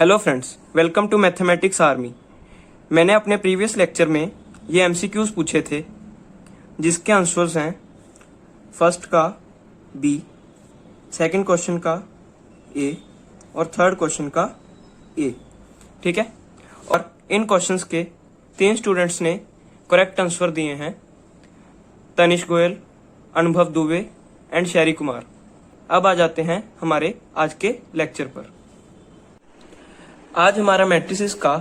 Hello friends, welcome to mathematics army. मैंने अपने previous lecture में ये एमसीक्यूज पूछे थे जिसके आंसर्स हैं फर्स्ट का बी, सेकंड क्वेश्चन का ए और थर्ड क्वेश्चन का ए। ठीक है, और इन क्वेश्चंस के 3 स्टूडेंट्स ने करेक्ट आंसर दिए हैं, तनिष गोयल, अनुभव दुबे एंड शैरी कुमार। अब आ जाते हैं हमारे आज के लेक्चर पर। आज हमारा मैट्रिसेस का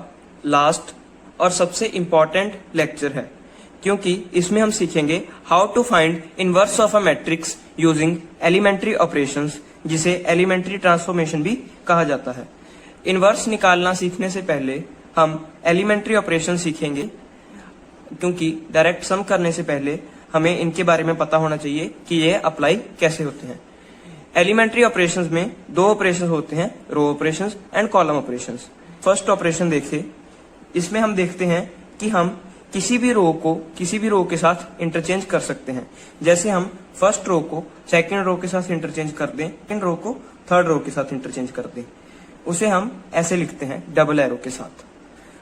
लास्ट और सबसे इम्पॉर्टेंट लेक्चर है, क्योंकि इसमें हम सीखेंगे how to find inverse of a matrix using elementary operations, जिसे एलिमेंट्री ट्रांसफॉर्मेशन भी कहा जाता है। इनवर्स निकालना सीखने से पहले हम एलिमेंट्री ऑपरेशन सीखेंगे, क्योंकि डायरेक्ट सम करने से पहले हमें इनके बारे में पता होना चाहिए कि ये अप्लाई कैसे होते हैं। एलिमेंट्री ऑपरेशंस में 2 ऑपरेशन होते हैं, row operations and column operations. First operation देखिए, इसमें हम देखते हैं कि हम किसी भी रो के साथ इंटरचेंज कर सकते हैं। जैसे हम फर्स्ट रो को सेकंड रो के साथ इंटरचेंज कर दें, सेकंड रो को थर्ड रो के साथ इंटरचेंज कर दें, उसे हम ऐसे लिखते हैं डबल एरो के साथ।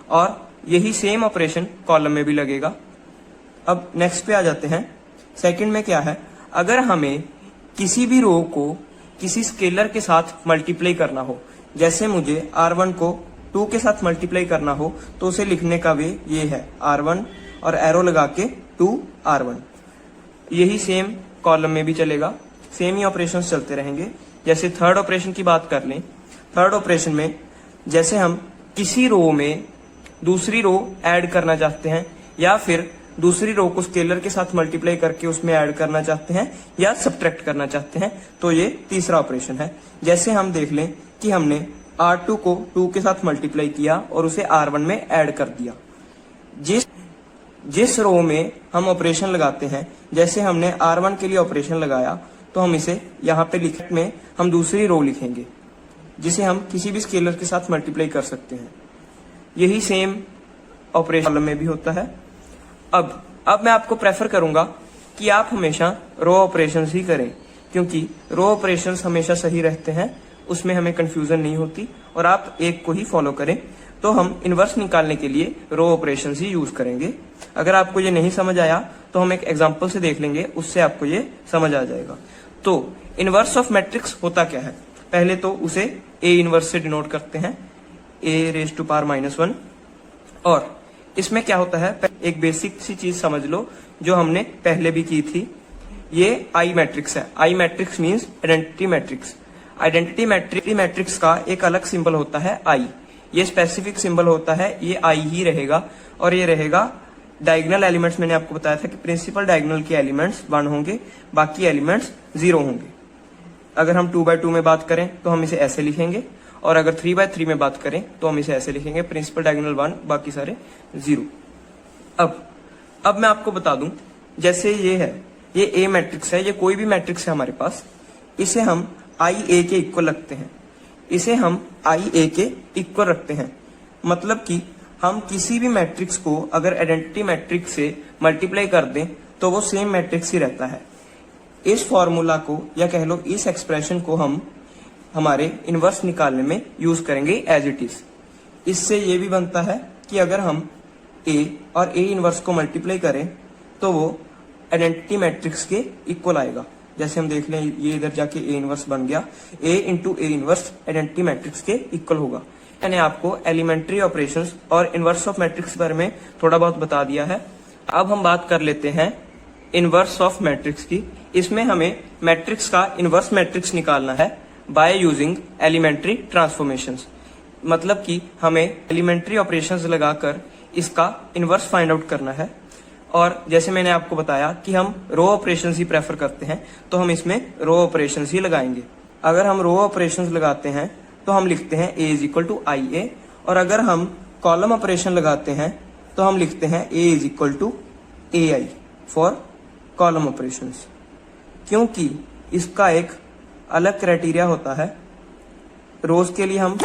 और यही सेम ऑपरेशन कॉलम में भी लगेगा। अब नेक्स्ट पे आ जाते हैं। सेकंड में क्या है, अगर हमें किसी भी रो को किसी स्केलर के साथ मल्टीप्लाई करना हो, जैसे मुझे R1 को 2 के साथ मल्टीप्लाई करना हो, तो उसे लिखने का वे ये है R1 और एरो लगा के 2R1। यही सेम कॉलम में भी चलेगा, सेम ही ऑपरेशन चलते रहेंगे। जैसे थर्ड ऑपरेशन की बात कर लें, थर्ड ऑपरेशन में जैसे हम किसी रो में दूसरी रो ऐड करना चाहते हैं, या फिर दूसरी रो को स्केलर के साथ मल्टीप्लाई करके उसमें ऐड करना चाहते हैं या सब्ट्रैक्ट करना चाहते हैं, तो ये तीसरा ऑपरेशन है। जैसे हम देख लें कि हमने R2 को 2 के साथ मल्टीप्लाई किया और उसे R1 में ऐड कर दिया। जिस रो में हम ऑपरेशन लगाते हैं, जैसे हमने R1 के लिए ऑपरेशन लगाया, तो हम इसे यहाँ पे लिखने में हम दूसरी रो लिखेंगे, जिसे हम किसी भी स्केलर के साथ मल्टीप्लाई कर सकते हैं। यही सेम ऑपरेशन में भी होता है। अब मैं आपको प्रेफर करूंगा कि आप हमेशा रो ऑपरेशंस ही करें, क्योंकि रो ऑपरेशंस हमेशा सही रहते हैं, उसमें हमें कंफ्यूजन नहीं होती, और आप एक को ही फॉलो करें। तो हम इनवर्स निकालने के लिए रो ऑपरेशंस ही यूज करेंगे। अगर आपको ये नहीं समझ आया तो हम एक एग्जांपल से देख लेंगे, उससे आपको ये समझ आ जाएगा। तो इनवर्स ऑफ मैट्रिक्स होता क्या है, पहले तो उसे ए इनवर्स से डिनोट करते हैं, a⁻⁻1। और इसमें क्या होता है, एक बेसिक सी चीज समझ लो जो हमने पहले भी की थी। ये आई मैट्रिक्स है। I matrix means identity matrix. Identity matrix का एक अलग सिंबल होता है आई। ये स्पेसिफिक सिंबल होता है, ये आई ही रहेगा। और ये रहेगा डायगोनल एलिमेंट्स। मैंने आपको बताया था कि प्रिंसिपल डायगोनल के एलिमेंट्स 1 होंगे, बाकी एलिमेंट्स 0 होंगे। अगर हम 2x2 में बात करें तो हम इसे ऐसे लिखेंगे, और अगर 3x3 में बात करें तो हम इसे ऐसे लिखेंगे, प्रिंसिपल डायगोनल 1, बाकी सारे 0। अब मैं आपको बता दूं, जैसे ये है, ये ए मैट्रिक्स है, ये कोई भी मैट्रिक्स है हमारे पास, इसे हम आई ए के इक्वल रखते हैं। इसे हम आई ए के इक्वल रखते हैं, मतलब कि हम किसी भी मैट्रिक्स को अगर आइडेंटिटी मैट्रिक्स से मल्टीप्लाई कर दें तो वो सेम मैट्रिक्स ही रहता है। इस फॉर्मूला को, या कह लो इस एक्सप्रेशन को, हम हमारे इनवर्स निकालने में यूज करेंगे एज इट इज। इससे ये भी बनता है कि अगर हम ए और ए इनवर्स को मल्टीप्लाई करें तो वो आइडेंटिटी मैट्रिक्स के इक्वल आएगा। जैसे हम देख लें, ये इधर जाके ए इनवर्स बन गया, A into A inverse identity matrix के इक्वल होगा। मैंने आपको एलिमेंट्री ऑपरेशंस और इनवर्स ऑफ मैट्रिक्स के बारे में थोड़ा बहुत बता दिया है। अब हम बात कर लेते हैं इनवर्स ऑफ मैट्रिक्स की। इसमें हमें मैट्रिक्स का इनवर्स मैट्रिक्स निकालना है बाय यूजिंग एलिमेंट्री ट्रांसफॉर्मेशंस। मतलब कि हमें एलिमेंट्री ऑपरेशंस लगाकर इसका इनवर्स फाइंड आउट करना है। और जैसे मैंने आपको बताया कि हम रो ऑपरेशंस ही प्रेफर करते हैं, तो हम इसमें रो ऑपरेशंस ही लगाएंगे। अगर हम रो ऑपरेशंस लगाते हैं तो हम लिखते हैं a=ia, और अगर हम कॉलम ऑपरेशन लगाते हैं तो हम लिखते हैं a=ai फॉर कॉलम ऑपरेशंस, क्योंकि इसका एक अलग क्राइटेरिया होता है। रोज के लिए हम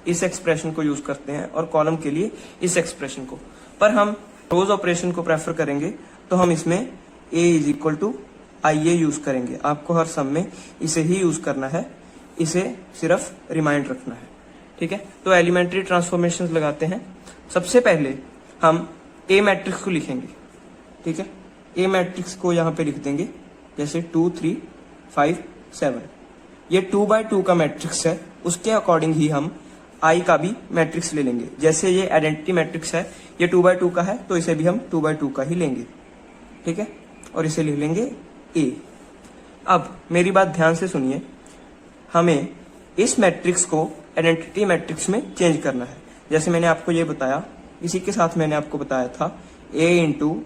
इस एक्सप्रेशन को यूज करते हैं और कॉलम के लिए इस एक्सप्रेशन को, पर हम रोज ऑपरेशन को प्रेफर करेंगे तो हम इसमें a=ia यूज करेंगे। आपको हर सम में इसे ही यूज करना है, इसे सिर्फ रिमाइंड रखना है। ठीक है। तो एलिमेंट्री ट्रांसफॉर्मेशंस लगाते हैं। सबसे पहले हम ए मैट्रिक्स को लिखेंगे, ठीक है। ए मैट्रिक्स को यहाँ पे लिख देंगे जैसे 2 3 5 7। ये 2x2 का मैट्रिक्स है, उसके अकॉर्डिंग ही हम आई का भी मैट्रिक्स ले लेंगे। जैसे ये आइडेंटिटी मैट्रिक्स है, ये 2x2 का है, तो इसे भी हम 2x2 का ही लेंगे, ठीक है। और इसे लिख लेंगे ए। अब मेरी बात ध्यान से सुनिए, हमें इस मैट्रिक्स को आइडेंटिटी मैट्रिक्स में चेंज करना है। जैसे मैंने आपको ये बताया, इसी के साथ मैंने आपको बताया था A into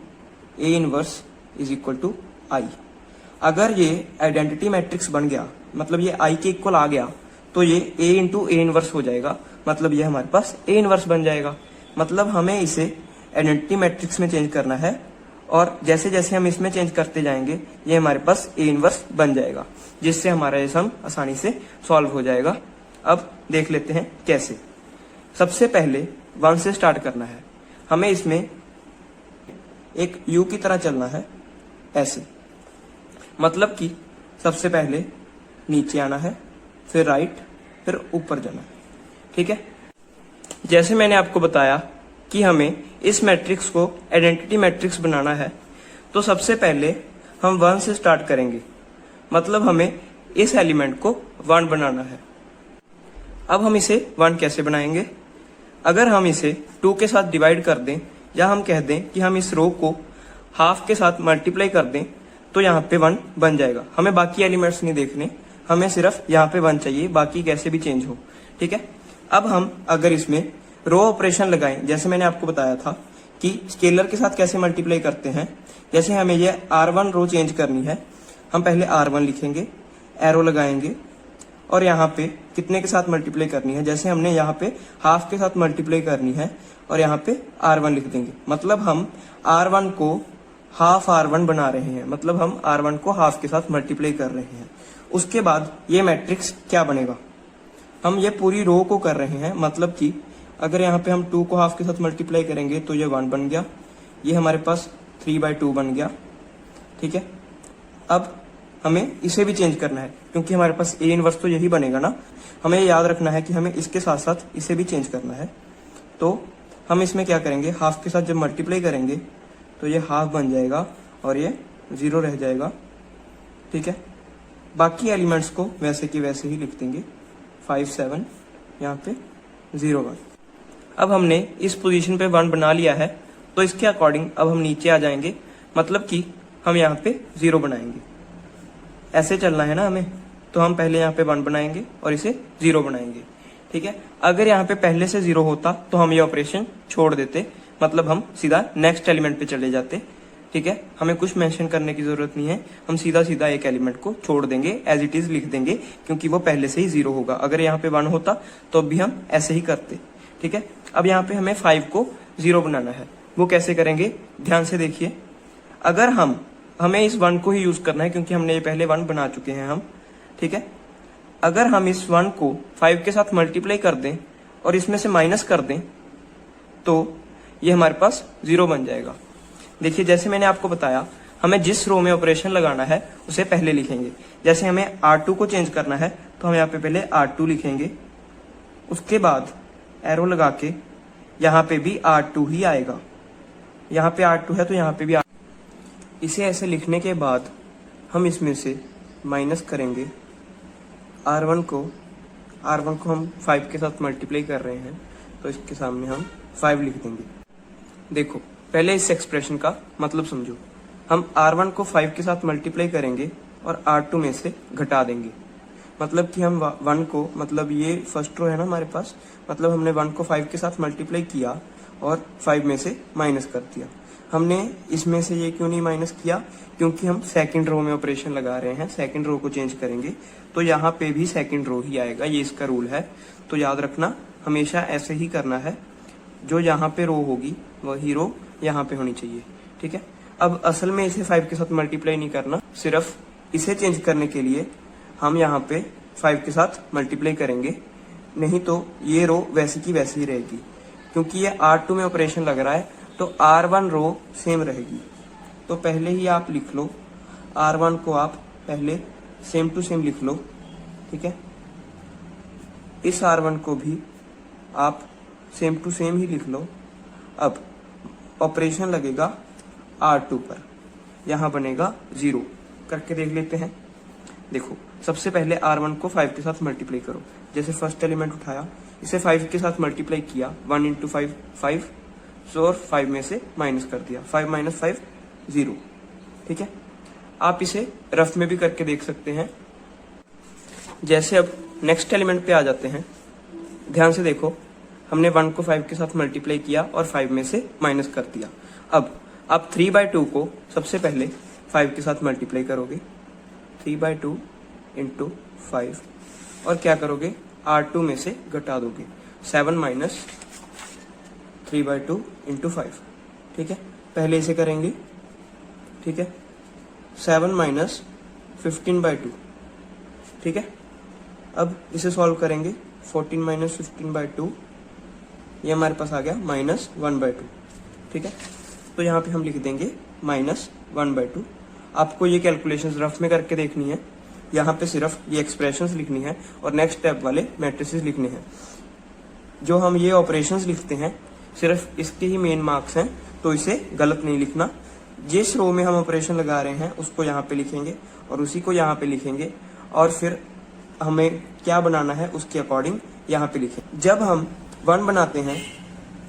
A inverse is equal to I. अगर ये आइडेंटिटी मैट्रिक्स बन गया, मतलब ये आई के इक्वल आ गया, तो ये A इंटू ए इनवर्स हो जाएगा, मतलब ये हमारे पास A इनवर्स बन जाएगा। मतलब हमें इसे आइडेंटिटी मैट्रिक्स में चेंज करना है, और जैसे जैसे हम इसमें चेंज करते जाएंगे ये हमारे पास A इनवर्स बन जाएगा, जिससे हमारा ये सम आसानी से सॉल्व हो जाएगा। अब देख लेते हैं कैसे। सबसे पहले 1 से स्टार्ट करना है। हमें इसमें एक U की तरह चलना है, ऐसे। मतलब कि सबसे पहले नीचे आना है, फिर राइट, फिर ऊपर जाना है, ठीक है। जैसे मैंने आपको बताया कि हमें इस मैट्रिक्स को आइडेंटिटी मैट्रिक्स बनाना है, तो सबसे पहले हम 1 से स्टार्ट करेंगे। मतलब हमें इस एलिमेंट को 1 बनाना है। अब हम इसे 1 कैसे बनाएंगे? अगर हम इसे 2 के साथ डिवाइड कर दें, या हम कह दें कि हम इस रो को हाफ के साथ मल्टीप्लाई कर दें, तो यहाँ पे 1 बन जाएगा। हमें बाकी एलिमेंट्स नहीं देखने, हमें सिर्फ यहाँ पे 1 चाहिए, बाकी कैसे भी चेंज हो, ठीक है। अब हम अगर इसमें रो ऑपरेशन लगाएं, जैसे मैंने आपको बताया था कि स्केलर के साथ कैसे मल्टीप्लाई करते हैं। जैसे हमें ये R1 रो चेंज करनी है, हम पहले R1 लिखेंगे, एरो लगाएंगे, और यहाँ पे कितने के साथ मल्टीप्लाई करनी है, जैसे हमने यहाँ पे हाफ के साथ मल्टीप्लाई करनी है, और यहाँ पे R1 लिख देंगे। मतलब हम R1 को हाफ R1 बना रहे हैं, मतलब हम R1 को हाफ के साथ मल्टीप्लाई कर रहे हैं। उसके बाद ये मैट्रिक्स क्या बनेगा, हम ये पूरी रो को कर रहे हैं। मतलब कि अगर यहाँ पे हम 2 को हाफ के साथ मल्टीप्लाई करेंगे तो ये 1 बन गया, ये हमारे पास 3/2 बन गया, ठीक है। अब हमें इसे भी चेंज करना है, क्योंकि हमारे पास A इनवर्स तो यही बनेगा ना। हमें याद रखना है कि हमें इसके साथ साथ इसे भी चेंज करना है। तो हम इसमें क्या करेंगे, हाफ के साथ जब मल्टीप्लाई करेंगे तो ये हाफ बन जाएगा और ये 0 रह जाएगा, ठीक है। बाकी एलिमेंट्स को वैसे की वैसे ही लिख देंगे, 5 7, यहाँ पे 0 1। अब हमने इस पोजीशन पे 1 बना लिया है, तो इसके अकॉर्डिंग अब हम नीचे आ जाएंगे। मतलब कि हम यहाँ पे 0 बनाएंगे, ऐसे चलना है ना हमें। तो हम पहले यहाँ पे 1 बनाएंगे और इसे 0 बनाएंगे, ठीक है। अगर यहाँ पे पहले से 0 होता तो हम ये ऑपरेशन छोड़ देते, मतलब हम सीधा नेक्स्ट एलिमेंट पे चले जाते, ठीक है। हमें कुछ मेंशन करने की जरूरत नहीं है, हम सीधा सीधा एक एलिमेंट को छोड़ देंगे, एज इट इज लिख देंगे, क्योंकि वो पहले से ही 0 होगा। अगर यहाँ पे 1 होता तो भी हम ऐसे ही करते, ठीक है। अब यहाँ पे हमें 5 को 0 बनाना है, वो कैसे करेंगे ध्यान से देखिए। अगर हमें इस 1 को ही यूज करना है, क्योंकि हमने ये पहले 1 बना चुके हैं हम, ठीक है। अगर हम इस 1 को 5 के साथ मल्टीप्लाई कर दें और इसमें से माइनस कर दें, तो ये हमारे पास 0 बन जाएगा। देखिए जैसे मैंने आपको बताया, हमें जिस रो में ऑपरेशन लगाना है उसे पहले लिखेंगे। जैसे हमें R2 को चेंज करना है, तो हम यहाँ पे पहले R2 लिखेंगे, उसके बाद एरो लगा के यहाँ पे भी R2 ही आएगा। यहाँ पे R2 है तो यहाँ पे भी इसे ऐसे लिखने के बाद हम इसमें से माइनस करेंगे R1 को हम 5 के साथ मल्टीप्लाई कर रहे हैं, तो इसके सामने हम 5 लिख देंगे। देखो पहले इस एक्सप्रेशन का मतलब समझो, हम R1 को 5 के साथ मल्टीप्लाई करेंगे और R2 में से घटा देंगे। मतलब कि हम 1 को, मतलब ये फर्स्ट रो है ना हमारे पास, मतलब हमने 1 को 5 के साथ मल्टीप्लाई किया और 5 में से माइनस कर दिया। हमने इसमें से ये क्यों नहीं माइनस किया, क्योंकि हम सेकंड रो में ऑपरेशन लगा रहे हैं, सेकंड रो को चेंज करेंगे तो यहाँ पे भी सेकंड रो ही आएगा, ये इसका रूल है। तो याद रखना हमेशा ऐसे ही करना है, जो यहाँ पे रो होगी वही रो यहाँ पे होनी चाहिए, ठीक है। अब असल में इसे 5 के साथ मल्टीप्लाई नहीं करना, सिर्फ इसे चेंज करने के लिए हम यहाँ पे 5 के साथ मल्टीप्लाई करेंगे, नहीं तो ये रो वैसी की वैसी ही रहेगी। क्योंकि ये R2 में ऑपरेशन लग रहा है तो R1 रो सेम रहेगी। तो पहले ही आप लिख लो, R1 को आप पहले सेम टू सेम लिख लो, ठीक है। इस R1 को भी आप सेम टू सेम ही लिख लो। अब ऑपरेशन लगेगा R2 पर, यहाँ बनेगा 0। करके देख लेते हैं। देखो सबसे पहले R1 को 5 के साथ मल्टीप्लाई करो। जैसे फर्स्ट एलिमेंट उठाया, इसे 5 के साथ मल्टीप्लाई किया, 1 इंटू 5 5, और 5 में से माइनस कर दिया, 5 माइनस 5 0। ठीक है, आप इसे रफ में भी करके देख सकते हैं। जैसे अब नेक्स्ट एलिमेंट पे आ जाते हैं, ध्यान से देखो, हमने 1 को 5 के साथ मल्टीप्लाई किया और 5 में से माइनस कर दिया। अब आप 3/2 को सबसे पहले 5 के साथ मल्टीप्लाई करोगे, 3/2 इंटू 5, और क्या करोगे, R2 में से घटा दोगे, 7 माइनस 3/2 इंटू 5। ठीक है, पहले इसे करेंगे। ठीक है, 7 माइनस 15/2। ठीक है, अब इसे सॉल्व करेंगे, 14 माइनस 15/2, ये हमारे पास आ गया -1/2। ठीक है, तो यहाँ पे हम लिख देंगे -1/2। आपको ये कैलकुलेशंस रफ में करके देखनी है, यहाँ पे सिर्फ ये एक्सप्रेशंस लिखनी है और नेक्स्ट स्टेप वाले मैट्रिसेस लिखने हैं। जो हम ये ऑपरेशंस लिखते हैं सिर्फ इसके ही मेन मार्क्स हैं, तो इसे गलत नहीं लिखना। जिस रो में हम ऑपरेशन लगा रहे हैं उसको यहाँ पे लिखेंगे और उसी को यहाँ पे लिखेंगे, और फिर हमें क्या बनाना है उसके अकॉर्डिंग यहाँ पे लिखें। जब हम 1 बनाते हैं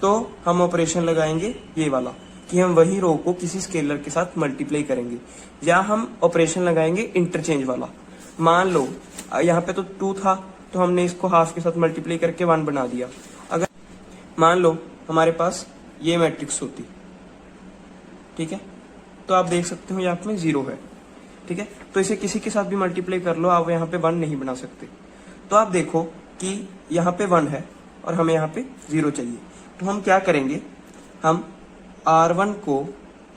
तो हम ऑपरेशन लगाएंगे ये वाला, कि हम वही रो को किसी स्केलर के साथ मल्टीप्लाई करेंगे, या हम ऑपरेशन लगाएंगे इंटरचेंज वाला। मान लो यहाँ पे तो 2 था, तो हमने इसको हाफ के साथ मल्टीप्लाई करके 1 बना दिया। अगर मान लो हमारे पास ये मैट्रिक्स होती, ठीक है, तो आप देख सकते हो यहाँ पे 0 है। ठीक है, तो इसे किसी के साथ भी मल्टीप्लाई कर लो, आप यहाँ पे 1 नहीं बना सकते। तो आप देखो कि यहाँ पे 1 है और हमें यहाँ पे 0 चाहिए, तो हम क्या करेंगे, हम R1 को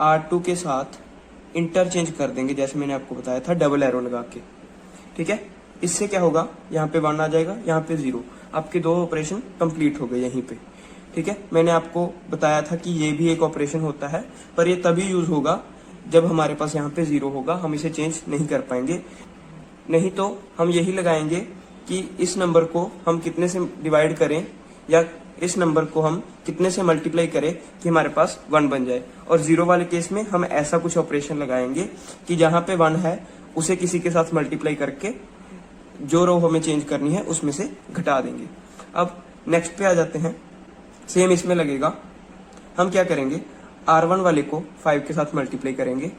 R2 के साथ इंटरचेंज कर देंगे, जैसे मैंने आपको बताया था डबल एरो लगा के। ठीक है, इससे क्या होगा, यहाँ पे 1 आ जाएगा, यहाँ पे 0, आपके 2 ऑपरेशन कंप्लीट हो गए यहीं पे। ठीक है, मैंने आपको बताया था कि ये भी एक ऑपरेशन होता है, पर ये तभी यूज होगा जब हमारे पास यहाँ पे 0 होगा, हम इसे चेंज नहीं कर पाएंगे। नहीं तो हम यही लगाएंगे कि इस नंबर को हम कितने से डिवाइड करें, या इस नंबर को हम कितने से मल्टीप्लाई करें कि हमारे पास 1 बन जाए। और 0 वाले केस में हम ऐसा कुछ ऑपरेशन लगाएंगे कि जहां पे 1 है उसे किसी के साथ मल्टीप्लाई करके जो रो हमें चेंज करनी है उसमें से घटा देंगे। अब नेक्स्ट पे आ जाते हैं, सेम इसमें लगेगा। हम क्या करेंगे, R1 वाले को 5 के साथ मल्टीप्लाई करेंगे,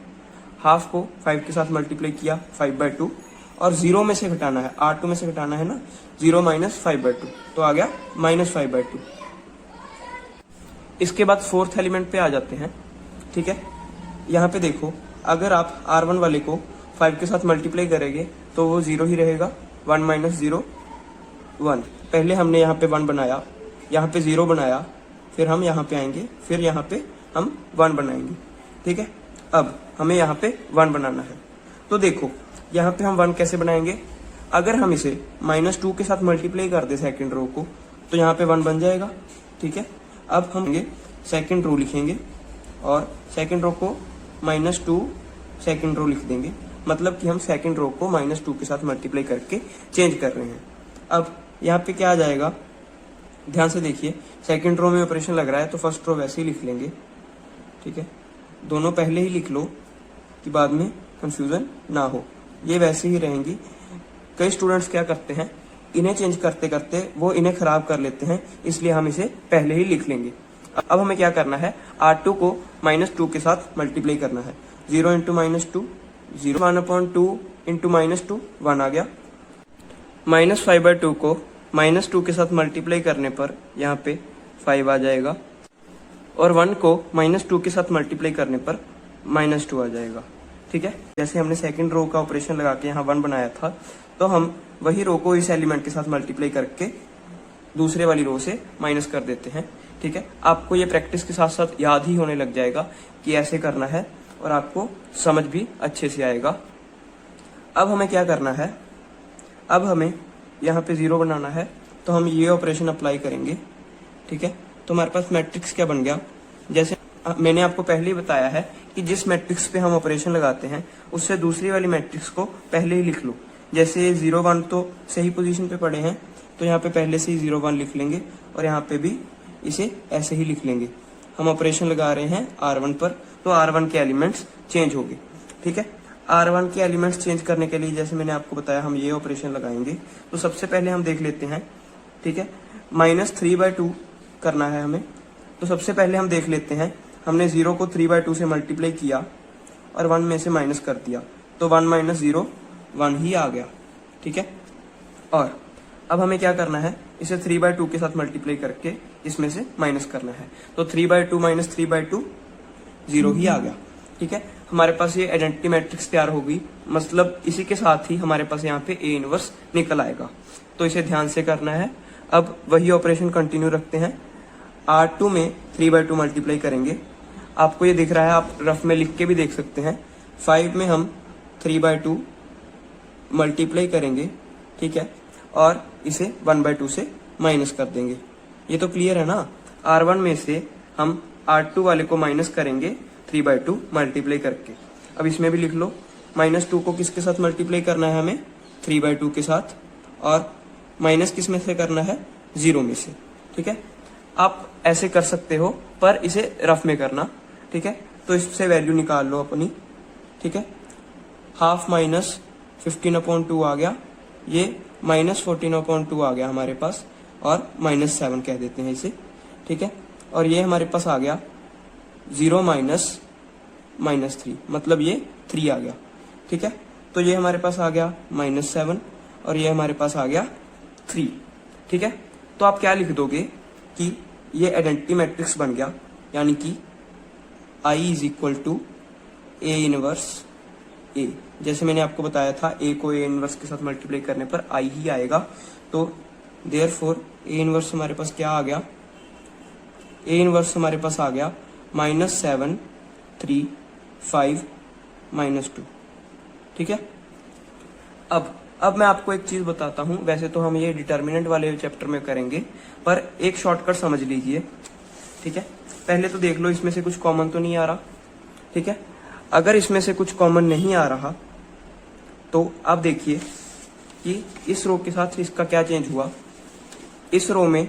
हाफ को 5 के साथ मल्टीप्लाई किया 5/2, और 0 में से घटाना है, R2 में से घटाना है ना, 0 माइनस 5/2, तो आ गया -5/2। इसके बाद 4th एलिमेंट पे आ जाते हैं। ठीक है, यहाँ पे देखो, अगर आप R1 वाले को 5 के साथ मल्टीप्लाई करेंगे तो वो 0 ही रहेगा, 1 माइनस 0 1। पहले हमने यहाँ पे 1 बनाया, यहाँ पे 0 बनाया, फिर हम यहाँ पे आएंगे, फिर यहाँ पे हम 1 बनाएंगे। ठीक है, अब हमें यहाँ पे 1 बनाना है। तो देखो यहाँ पे हम 1 कैसे बनाएंगे, अगर हम इसे -2 के साथ मल्टीप्लाई कर दे सेकंड रो को, तो यहाँ पे 1 बन जाएगा। ठीक है, अब हम सेकंड रो लिखेंगे और सेकंड रो को -2 सेकंड रो लिख देंगे, मतलब कि हम सेकंड रो को -2 के साथ मल्टीप्लाई करके चेंज कर रहे हैं। अब यहाँ पे क्या आ जाएगा, ध्यान से देखिए, सेकंड रो में ऑपरेशन लग रहा है तो फर्स्ट रो वैसे ही लिख लेंगे। ठीक है, दोनों पहले ही लिख लो कि बाद में कंफ्यूजन ना हो, ये वैसे ही रहेंगी। कई स्टूडेंट्स क्या करते हैं, इन्हें चेंज करते करते वो इन्हें खराब कर लेते हैं, इसलिए हम इसे पहले ही लिख लेंगे। अब हमें क्या करना है, R2 को -2 के साथ मल्टीप्लाई करना है, 0 इंटू -2 0, 1/2 इंटू -2 1 आ गया। -5/2 को -2 के साथ मल्टीप्लाई करने पर यहाँ पे 5 आ जाएगा, और 1 को -2 के साथ मल्टीप्लाई करने पर -2 आ जाएगा। ठीक है, जैसे हमने सेकंड रो का ऑपरेशन लगा के यहाँ 1 बनाया था, तो हम वही रो को इस एलिमेंट के साथ मल्टीप्लाई करके दूसरे वाली रो से माइनस कर देते हैं। ठीक है, आपको ये प्रैक्टिस के साथ साथ याद ही होने लग जाएगा कि ऐसे करना है, और आपको समझ भी अच्छे से आएगा। अब हमें क्या करना है, अब हमें यहाँ पे 0 बनाना है, तो हम ये ऑपरेशन अप्लाई करेंगे। ठीक है, तो हमारे पास मैट्रिक्स क्या बन गया, जैसे मैंने आपको पहले ही बताया है कि जिस मैट्रिक्स पे हम ऑपरेशन लगाते हैं उससे दूसरी वाली मैट्रिक्स को पहले ही लिख लो। जैसे 0 1 तो सही पोजीशन पे पड़े हैं, तो यहाँ पे पहले से ही 0 1 लिख लेंगे और यहाँ पे भी इसे ऐसे ही लिख लेंगे। हम ऑपरेशन लगा रहे हैं R1 पर, तो R1 के एलिमेंट्स चेंज हो गए। ठीक है, R1 के एलिमेंट्स चेंज करने के लिए जैसे मैंने आपको बताया हम ये ऑपरेशन लगाएंगे। तो सबसे पहले हम देख लेते हैं, ठीक है, -3/2 करना है हमें। तो सबसे पहले हम देख लेते हैं, हमने 0 को 3/2 से मल्टीप्लाई किया और 1 में से माइनस कर दिया, तो 1 - 0 1 ही आ गया। ठीक है, और अब हमें क्या करना है, इसे 3/2 के साथ मल्टीप्लाई करके इसमें से माइनस करना है। तो 3/2 - 3/2 0 ही आ गया। ठीक है, हमारे पास ये आइडेंटिटी मैट्रिक्स तैयार होगी, मतलब इसी के साथ ही हमारे पास यहाँ पे A इनवर्स निकल आएगा। तो इसे ध्यान से करना है। अब वही ऑपरेशन कंटिन्यू रखते हैं। R2 में 3/2 मल्टीप्लाई करेंगे, आपको ये दिख रहा है, आप रफ में लिख के भी देख सकते हैं। 5 में हम 3/2 मल्टीप्लाई करेंगे, ठीक है, और इसे 1/2 से माइनस कर देंगे। ये तो क्लियर है ना। R1 में से हम R2 वाले को माइनस करेंगे 3/2 मल्टीप्लाई करके। अब इसमें भी लिख लो, -2 को किसके साथ मल्टीप्लाई करना है हमें, 3/2 के साथ, और माइनस किस में से करना है, 0 में से। ठीक है, आप ऐसे कर सकते हो, पर इसे रफ में करना। ठीक है, तो इससे वैल्यू निकाल लो अपनी। ठीक है, हाफ -15/2 आ गया, ये -14/2 आ गया हमारे पास, और -7 कह देते हैं इसे। ठीक है, और ये हमारे पास आ गया 0 - -3, मतलब ये 3 आ गया। ठीक है, तो ये हमारे पास आ गया -7 और ये हमारे पास आ गया 3। ठीक है, तो आप क्या लिख दोगे कि ये आइडेंटिटी मैट्रिक्स बन गया, यानी कि I = A इनवर्स A। जैसे मैंने आपको बताया था, A को A इनवर्स के साथ मल्टीप्लाई करने पर I ही आएगा। तो देयरफॉर A इनवर्स हमारे पास क्या आ गया, A इनवर्स हमारे पास आ गया -7 3 5 -2। ठीक है, अब मैं आपको एक चीज बताता हूं। वैसे तो हम ये डिटर्मिनेंट वाले चैप्टर में करेंगे, पर एक शॉर्टकट समझ लीजिए। ठीक है, पहले तो देख लो इसमें से कुछ कॉमन तो नहीं आ रहा। ठीक है, अगर इसमें से कुछ कॉमन नहीं आ रहा तो आप देखिए कि इस रो के साथ इसका क्या चेंज हुआ। इस रो में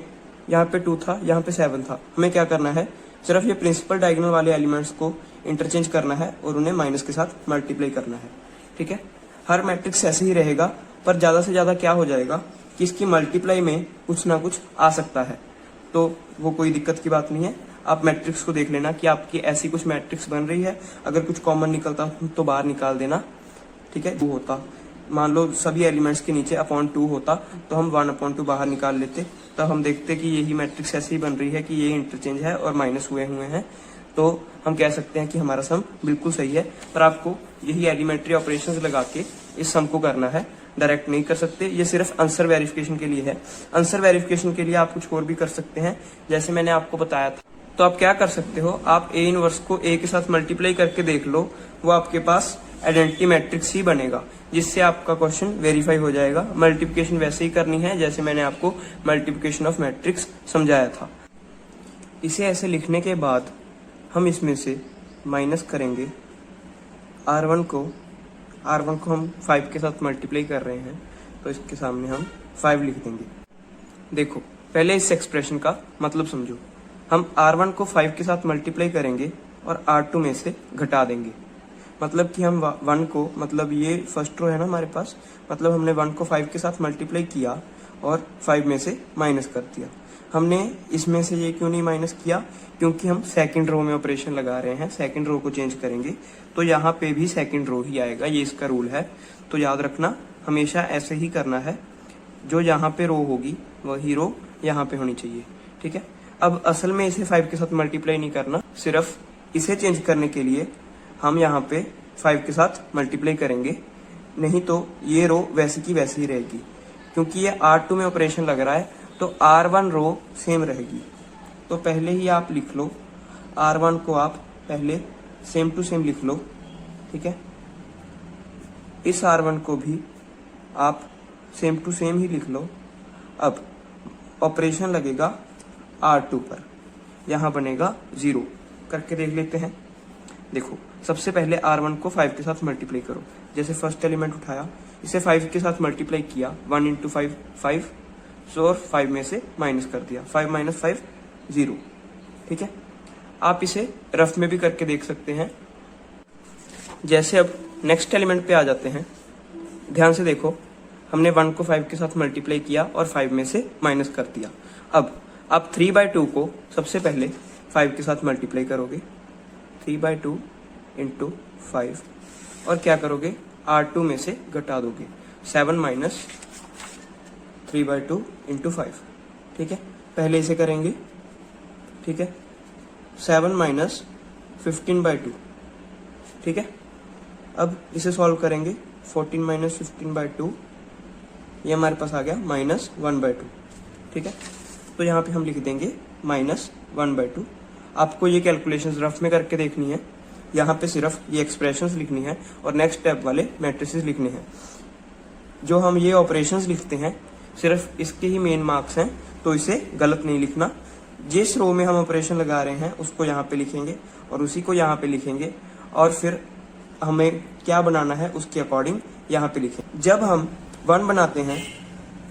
यहाँ पे 2 था, यहाँ पे 7 था। हमें क्या करना है, सिर्फ ये प्रिंसिपल डायगोनल वाले एलिमेंट्स को इंटरचेंज करना है और उन्हें माइनस के साथ मल्टीप्लाई करना है। ठीक है, हर मैट्रिक्स ऐसे ही रहेगा, पर ज्यादा से ज्यादा क्या हो जाएगा कि इसकी मल्टीप्लाई में कुछ ना कुछ आ सकता है, तो वो कोई दिक्कत की बात नहीं है। आप मैट्रिक्स को देख लेना कि आपकी ऐसी कुछ मैट्रिक्स बन रही है, अगर कुछ कॉमन निकलता तो बाहर निकाल देना। ठीक है, 2 होता, मान लो सभी एलिमेंट्स के नीचे /2 होता, तो हम 1/2 बाहर निकाल लेते, तब हम देखते कि यही मैट्रिक्स ऐसे ही बन रही है कि ये इंटरचेंज है और माइनस हुए हैं, तो हम कह सकते हैं कि हमारा सम बिल्कुल सही है। पर आपको यही एलिमेंट्री ऑपरेशंस लगा के इस सम को करना है, डायरेक्ट नहीं कर सकते। ये सिर्फ आंसर वेरिफिकेशन के लिए है। आंसर वेरिफिकेशन के लिए आप कुछ और भी कर सकते हैं, जैसे मैंने आपको बताया था। तो आप क्या कर सकते हो, आप A इनवर्स को A के साथ मल्टीप्लाई करके देख लो, वो आपके पास आइडेंटिटी मैट्रिक्स ही बनेगा, जिससे आपका क्वेश्चन वेरीफाई हो जाएगा। मल्टीप्लिकेशन वैसे ही करनी है जैसे मैंने आपको मल्टीप्लिकेशन ऑफ मैट्रिक्स समझाया था। इसे ऐसे लिखने के बाद हम इसमें से माइनस करेंगे R1 को हम 5 के साथ मल्टीप्लाई कर रहे हैं, तो इसके सामने हम 5 लिख देंगे। देखो, पहले इस एक्सप्रेशन का मतलब समझो। हम R1 को 5 के साथ मल्टीप्लाई करेंगे और R2 में से घटा देंगे, मतलब कि हम 1 को, मतलब ये फर्स्ट रो है ना हमारे पास, मतलब हमने 1 को 5 के साथ मल्टीप्लाई किया और 5 में से माइनस कर दिया। हमने इसमें से ये क्यों नहीं माइनस किया, क्योंकि हम सेकंड रो में ऑपरेशन लगा रहे हैं, सेकंड रो को चेंज करेंगे, तो यहाँ पे भी सेकंड रो ही आएगा, ये इसका रूल है। तो याद रखना, हमेशा ऐसे ही करना है, जो यहाँ पे रो होगी वही रो यहाँ पे होनी चाहिए। ठीक है, अब असल में इसे 5 के साथ मल्टीप्लाई नहीं करना, सिर्फ इसे चेंज करने के लिए हम यहाँ पे 5 के साथ मल्टीप्लाई करेंगे, नहीं तो ये रो वैसी की वैसी ही रहेगी। क्योंकि ये R2 में ऑपरेशन लग रहा है, तो R1 रो सेम रहेगी। तो पहले ही आप लिख लो, R1 को आप पहले सेम टू सेम लिख लो। ठीक है, इस R1 को भी आप सेम टू सेम ही लिख लो। अब ऑपरेशन लगेगा R2 पर, यहाँ बनेगा 0, करके देख लेते हैं। देखो, सबसे पहले R1 को 5 के साथ मल्टीप्लाई करो। जैसे फर्स्ट एलिमेंट उठाया, इसे 5 के साथ मल्टीप्लाई किया, 1 × 5 5, सो और 5 में से माइनस कर दिया, 5 माइनस 5 0। ठीक है, आप इसे रफ में भी करके देख सकते हैं। जैसे अब नेक्स्ट एलिमेंट पे आ जाते हैं, ध्यान से देखो, हमने 1 को 5 के साथ मल्टीप्लाई किया और 5 में से माइनस कर दिया। अब आप 3/2 को सबसे पहले 5 के साथ मल्टीप्लाई करोगे, 3/2 इंटू 5, और क्या करोगे, R2 में से घटा दोगे, 7 माइनस 3/2 इंटू 5। ठीक है, पहले इसे करेंगे। ठीक है, 7 माइनस 15/2। ठीक है, अब इसे सॉल्व करेंगे, 14 माइनस 15/2, ये हमारे पास आ गया -1/2। ठीक है, तो यहाँ पे हम लिख देंगे -1/2। आपको ये कैलकुलेशंस रफ में करके देखनी है, यहाँ पे सिर्फ ये एक्सप्रेशंस लिखनी है और नेक्स्ट स्टेप वाले मैट्रिसेस लिखने हैं। जो हम ये ऑपरेशंस लिखते हैं सिर्फ इसके ही मेन मार्क्स हैं, तो इसे गलत नहीं लिखना। जिस रो में हम ऑपरेशन लगा रहे हैं उसको यहाँ पे लिखेंगे और उसी को यहाँ पे लिखेंगे, और फिर हमें क्या बनाना है उसके अकॉर्डिंग यहाँ पे लिखें। जब हम 1 बनाते हैं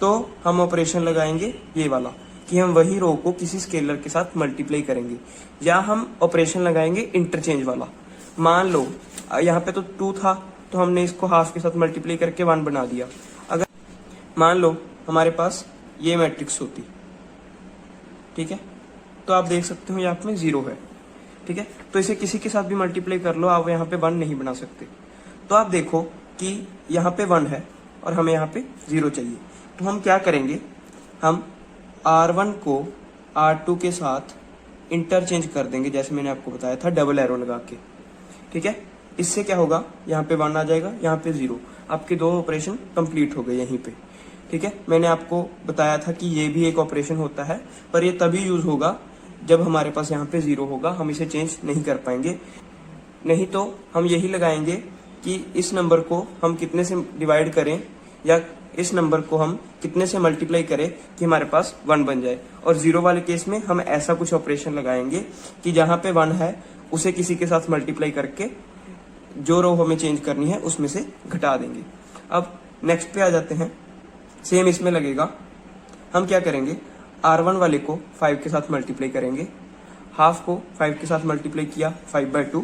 तो हम ऑपरेशन लगाएंगे ये वाला, कि हम वही रो को किसी स्केलर के साथ मल्टीप्लाई करेंगे, या हम ऑपरेशन लगाएंगे इंटरचेंज वाला। मान लो यहाँ पे तो 2 था, तो हमने इसको हाफ के साथ मल्टीप्लाई करके 1 बना दिया। अगर मान लो हमारे पास ये मैट्रिक्स होती, ठीक है, तो आप देख सकते हो यहाँ पे 0 है। ठीक है, तो इसे किसी के साथ भी मल्टीप्लाई कर लो, आप यहाँ पे 1 नहीं बना सकते। तो आप देखो कि यहाँ पे 1 है और हमें यहाँ पे 0 चाहिए, तो हम क्या करेंगे, हम R1 को R2 के साथ इंटरचेंज कर देंगे, जैसे मैंने आपको बताया था डबल एरो लगा के। ठीक है, इससे क्या होगा, यहाँ पे 1 आ जाएगा, यहाँ पे 0, आपके 2 ऑपरेशन कंप्लीट हो गए यहीं पे। ठीक है, मैंने आपको बताया था कि ये भी एक ऑपरेशन होता है, पर ये तभी यूज होगा जब हमारे पास यहाँ पे 0 होगा, हम इसे चेंज नहीं कर पाएंगे। नहीं तो हम यही लगाएंगे कि इस नंबर को हम कितने से डिवाइड करें, या इस नंबर को हम कितने से मल्टीप्लाई करें कि हमारे पास 1 बन जाए। और 0 वाले केस में हम ऐसा कुछ ऑपरेशन लगाएंगे कि जहां पे 1 है उसे किसी के साथ मल्टीप्लाई करके जो रो हमें चेंज करनी है उसमें से घटा देंगे। अब नेक्स्ट पे आ जाते हैं, सेम इसमें लगेगा। हम क्या करेंगे, R1 वाले को 5 के साथ मल्टीप्लाई करेंगे, हाफ को 5 के साथ मल्टीप्लाई किया 5/2,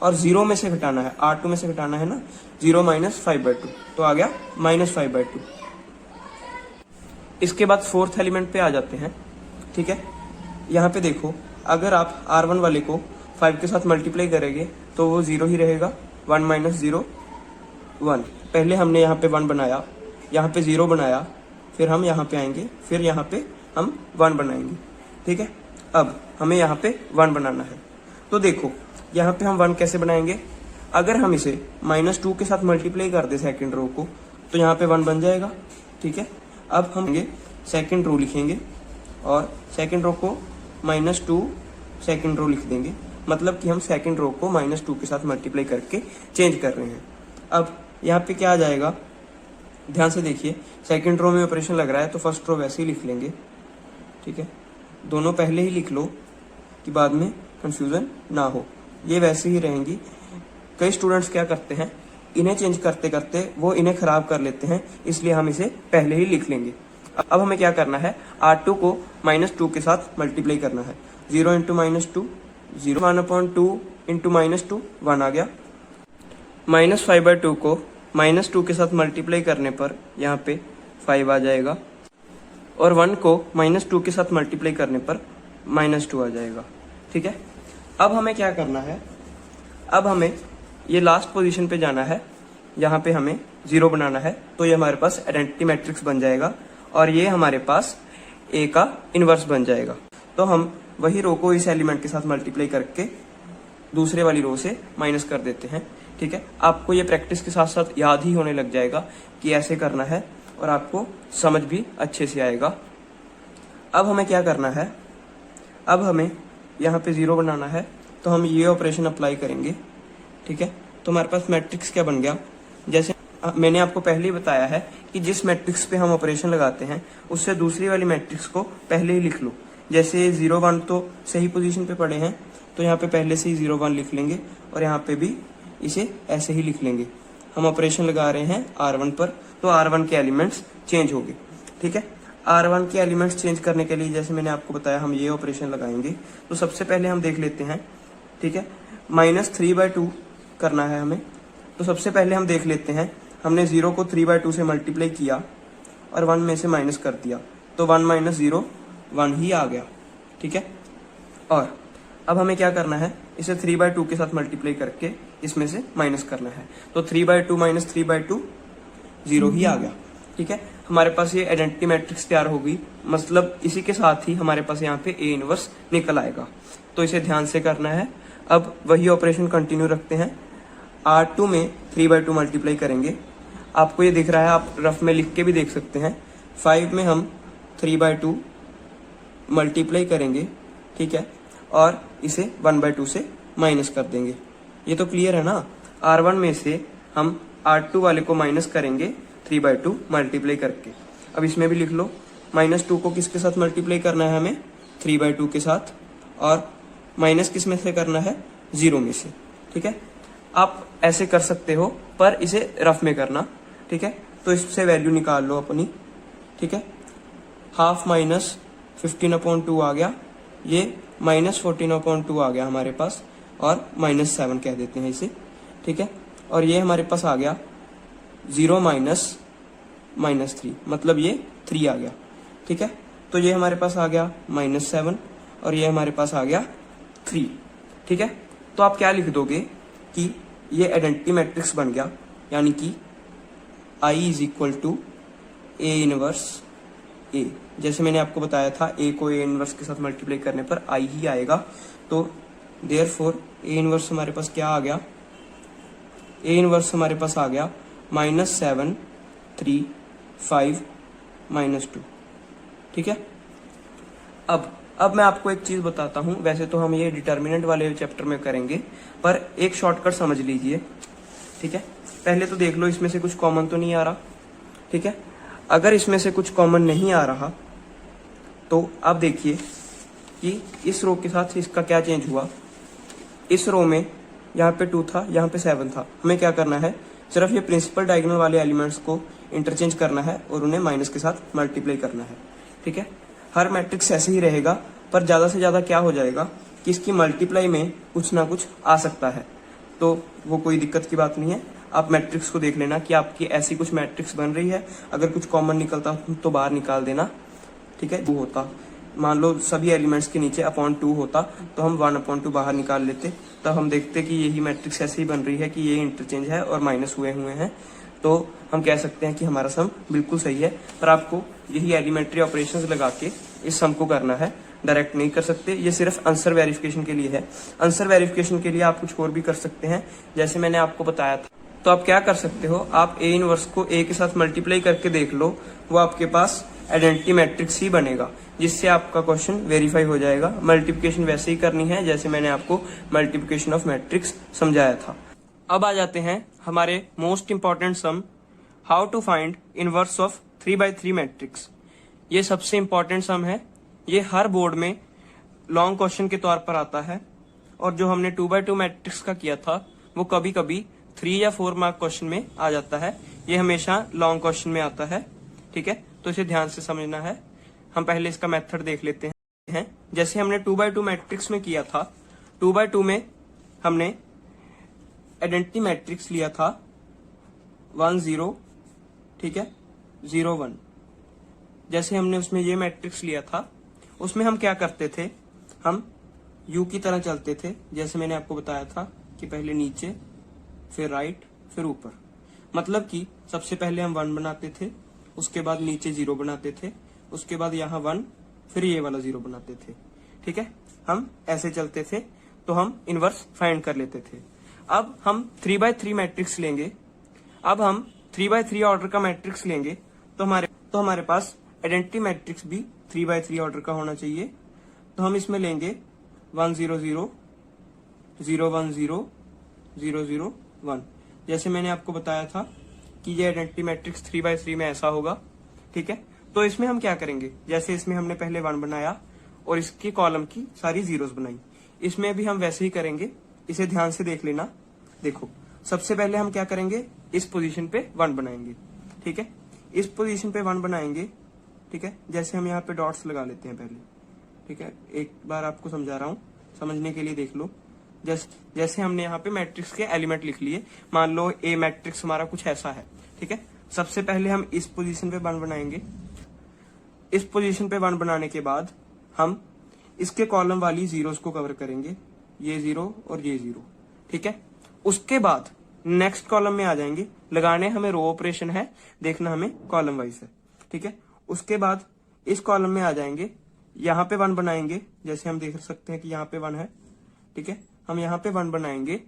और 0 में से घटाना है, R2 में से घटाना है ना, 0 माइनस 5/2, तो आ गया -5/2। इसके बाद 4th एलिमेंट पे आ जाते हैं। ठीक है, यहाँ पे देखो, अगर आप R1 वाले को 5 के साथ मल्टीप्लाई करेंगे तो वो 0 ही रहेगा, 1 माइनस 0 1। पहले हमने यहाँ पे 1 बनाया, यहाँ पे 0 बनाया, फिर हम यहाँ पे आएंगे, फिर यहाँ पे हम 1 बनाएंगे। ठीक है, अब हमें यहाँ पे 1 बनाना है, तो देखो यहाँ पे हम 1 कैसे बनाएंगे, अगर हम इसे -2 के साथ मल्टीप्लाई कर दे सेकंड रो को, तो यहाँ पे 1 बन जाएगा। ठीक है, अब हम सेकंड रो लिखेंगे और सेकंड रो को -2 सेकंड रो लिख देंगे, मतलब कि हम सेकंड रो को -2 के साथ मल्टीप्लाई करके चेंज कर रहे हैं। अब यहाँ पे क्या आ जाएगा, ध्यान से देखिए, सेकंड रो में ऑपरेशन लग रहा है तो फर्स्ट रो वैसे ही लिख लेंगे। ठीक है, दोनों पहले ही लिख लो कि बाद में कंफ्यूजन ना हो, ये वैसे ही रहेंगी। कई स्टूडेंट्स क्या करते हैं, इन्हें चेंज करते करते वो इन्हें खराब कर लेते हैं, इसलिए हम इसे पहले ही लिख लेंगे। अब हमें क्या करना है, R2 को -2 के साथ मल्टीप्लाई करना है, 0 इंटू -2 0, 1/2 इंटू -2 1 आ गया। -5/2 को -2 के साथ मल्टीप्लाई करने पर यहाँ पे 5 आ जाएगा, और 1 को -2 के साथ मल्टीप्लाई करने पर -2 आ जाएगा। ठीक है, अब हमें क्या करना है, अब हमें ये लास्ट पोजीशन पे जाना है, यहाँ पे हमें 0 बनाना है, तो ये हमारे पास आइडेंटिटी मैट्रिक्स बन जाएगा और ये हमारे पास A का इनवर्स बन जाएगा। तो हम वही रो को इस एलिमेंट के साथ मल्टीप्लाई करके दूसरे वाली रो से माइनस कर देते हैं। ठीक है, आपको ये प्रैक्टिस के साथ साथ याद ही होने लग जाएगा कि ऐसे करना है, और आपको समझ भी अच्छे से आएगा। अब हमें क्या करना है, अब हमें यहाँ पे 0 बनाना है, तो हम ये ऑपरेशन अप्लाई करेंगे। ठीक है, तो हमारे पास मैट्रिक्स क्या बन गया, जैसे मैंने आपको पहले ही बताया है कि जिस मैट्रिक्स पे हम ऑपरेशन लगाते हैं उससे दूसरी वाली मैट्रिक्स को पहले ही लिख लो। जैसे 0 1 तो सही पोजीशन पे पड़े हैं, तो यहाँ पे पहले से ही 0 1 लिख लेंगे, और यहाँ पे भी इसे ऐसे ही लिख लेंगे। हम ऑपरेशन लगा रहे हैं R1 पर, तो R1 के एलिमेंट्स चेंज हो गए। ठीक है, R1 के एलिमेंट्स चेंज करने के लिए जैसे मैंने आपको बताया हम ये ऑपरेशन लगाएंगे। तो सबसे पहले हम देख लेते हैं, ठीक है, -3/2 करना है हमें। तो सबसे पहले हम देख लेते हैं, हमने 0 को 3/2 से मल्टीप्लाई किया और 1 में से माइनस कर दिया, तो 1 - 0 1 ही आ गया, ठीक है। और अब हमें क्या करना है, इसे 3/2 के साथ मल्टीप्लाई करके इसमें से माइनस करना है। तो 3/2 - 3/2 0 ही आ गया, ठीक है। हमारे पास ये आइडेंटिटी मैट्रिक्स तैयार होगी, मतलब इसी के साथ ही हमारे पास यहाँ पे A इनवर्स निकल आएगा। तो इसे ध्यान से करना है। अब वही ऑपरेशन कंटिन्यू रखते हैं। R2 में 3/2 मल्टीप्लाई करेंगे, आपको ये दिख रहा है, आप रफ में लिख के भी देख सकते हैं। 5 में हम 3/2 मल्टीप्लाई करेंगे, ठीक है, और इसे 1/2 से माइनस कर देंगे। ये तो क्लियर है ना। R1 में से हम R2 वाले को माइनस करेंगे 3/2 मल्टीप्लाई करके। अब इसमें भी लिख लो, -2 को किसके साथ मल्टीप्लाई करना है हमें, 3/2 के साथ, और माइनस किस में से करना है, 0 में से, ठीक है। आप ऐसे कर सकते हो, पर इसे रफ में करना, ठीक है। तो इससे वैल्यू निकाल लो अपनी, ठीक है। हाफ -15/2 आ गया, ये -14/2 आ गया हमारे पास, और -7 कह देते हैं इसे, ठीक है। और ये हमारे पास आ गया 0 - 3, मतलब ये 3 आ गया, ठीक है। तो ये हमारे पास आ गया -7 और ये हमारे पास आ गया 3, ठीक है। तो आप क्या लिख दोगे कि ये आइडेंटिटी मैट्रिक्स बन गया, यानी कि I = A इनवर्स A। जैसे मैंने आपको बताया था, A को A इनवर्स के साथ मल्टीप्लाई करने पर I ही आएगा। तो देयरफॉर A इनवर्स हमारे पास क्या आ गया, A इनवर्स हमारे पास आ गया -7 3 5 -2, ठीक है। अब मैं आपको एक चीज बताता हूं, वैसे तो हम ये डिटर्मिनेंट वाले चैप्टर में करेंगे, पर एक शॉर्टकट समझ लीजिए, ठीक है। पहले तो देख लो इसमें से कुछ कॉमन तो नहीं आ रहा, ठीक है। अगर इसमें से कुछ कॉमन नहीं आ रहा तो आप देखिए कि इस रो के साथ इसका क्या चेंज हुआ। इस रो में यहाँ पे 2 था, यहाँ पे 7 था। हमें क्या करना है, सिर्फ ये प्रिंसिपल डायगोनल वाले एलिमेंट्स को इंटरचेंज करना है और उन्हें माइनस के साथ मल्टीप्लाई करना है, ठीक है। हर मैट्रिक्स ऐसे ही रहेगा, पर ज्यादा से ज्यादा क्या हो जाएगा कि इसकी मल्टीप्लाई में कुछ ना कुछ आ सकता है, तो वो कोई दिक्कत की बात नहीं है। आप मैट्रिक्स को देख लेना कि आपकी ऐसी कुछ मैट्रिक्स बन रही है, अगर कुछ कॉमन निकलता तो बाहर निकाल देना, ठीक है। 2 होता, मान लो सभी एलिमेंट्स के नीचे /2 होता, तो हम 1/2 बाहर निकाल लेते, तब हम देखते कि यही मैट्रिक्स ऐसे ही बन रही है कि ये इंटरचेंज है और माइनस हुए हैं, तो हम कह सकते हैं कि हमारा सम बिल्कुल सही है। पर आपको यही एलिमेंट्री ऑपरेशंस लगा के इस सम को करना है, डायरेक्ट नहीं कर सकते। ये सिर्फ आंसर वेरिफिकेशन के लिए है। आंसर वेरिफिकेशन के लिए आप कुछ और भी कर सकते हैं, जैसे मैंने आपको बताया था। तो आप क्या कर सकते हो, आप A इनवर्स को A के साथ मल्टीप्लाई करके देख लो, वो आपके पास आइडेंटिटी मैट्रिक्स ही बनेगा, जिससे आपका क्वेश्चन वेरीफाई हो जाएगा। मल्टीप्लिकेशन वैसे ही करनी है जैसे मैंने आपको मल्टीप्लिकेशन ऑफ मैट्रिक्स समझाया था। अब आ जाते हैं हमारे most important sum, how to find inverse of 3/3 matrix. ये सबसे इंपॉर्टेंट सम है, ये हर बोर्ड में लॉन्ग क्वेश्चन के तौर पर आता है, और जो हमने 2/2 मैट्रिक्स का किया था वो कभी कभी 3 या 4 मार्क क्वेश्चन में आ जाता है। ये हमेशा लॉन्ग क्वेश्चन में आता है, ठीक है। तो इसे ध्यान से समझना है। हम पहले इसका मेथड देख लेते हैं। जैसे हमने 2/2 मैट्रिक्स में किया था, 2/2 में हमने आइडेंटिटी मैट्रिक्स लिया था 1 0, ठीक है, 0 1। जैसे हमने उसमें ये मैट्रिक्स लिया था, उसमें हम क्या करते थे, हम यू की तरह चलते थे। जैसे मैंने आपको बताया था कि पहले नीचे, फिर राइट, फिर ऊपर। मतलब कि सबसे पहले हम 1 बनाते थे, उसके बाद नीचे 0 बनाते थे, उसके बाद यहाँ 1, फिर ये वाला 0 बनाते थे, ठीक है। हम ऐसे चलते थे, तो हम इनवर्स फाइंड कर लेते थे। अब हम 3/3 मैट्रिक्स लेंगे। अब हम 3/3 ऑर्डर का मैट्रिक्स लेंगे, तो हमारे पास आइडेंटिटी मैट्रिक्स भी 3/3 ऑर्डर का होना चाहिए। तो हम इसमें लेंगे 1 0 0 0 1 0 0 0 1। जैसे मैंने आपको बताया था कि ये आइडेंटिटी मैट्रिक्स 3/3 में ऐसा होगा, ठीक है। तो इसमें हम क्या करेंगे, जैसे इसमें हमने पहले 1 बनाया और इसकी कॉलम की सारी जीरोस बनाई, इसमें भी हम वैसे ही करेंगे। इसे ध्यान से देख लेना। देखो, सबसे पहले हम क्या करेंगे, इस पोजीशन पे 1 बनाएंगे, ठीक है। इस पोजीशन पे 1 बनाएंगे, ठीक है। जैसे हम यहाँ पे डॉट्स लगा लेते हैं पहले, ठीक है। एक बार आपको समझा रहा हूँ, समझने के लिए देख लो। जैसे हमने यहाँ पे मैट्रिक्स के एलिमेंट लिख लिए, मान लो ए मैट्रिक्स हमारा कुछ ऐसा है, ठीक है। सबसे पहले हम इस पोजीशन पे 1 बनाएंगे। इस पोजीशन पे 1 बनाने के बाद हम इसके कॉलम वाली जीरोस को कवर करेंगे, ये 0 और ये 0, ठीक है। उसके बाद नेक्स्ट कॉलम में आ जाएंगे, लगाने हमें रो ऑपरेशन है, देखना हमें कॉलम वाइज है, ठीक है। उसके बाद इस कॉलम में आ जाएंगे, यहाँ पे 1 बनाएंगे, जैसे हम देख सकते हैं कि यहाँ पे 1 है, ठीक है। हम यहाँ पे 1 बनाएंगे,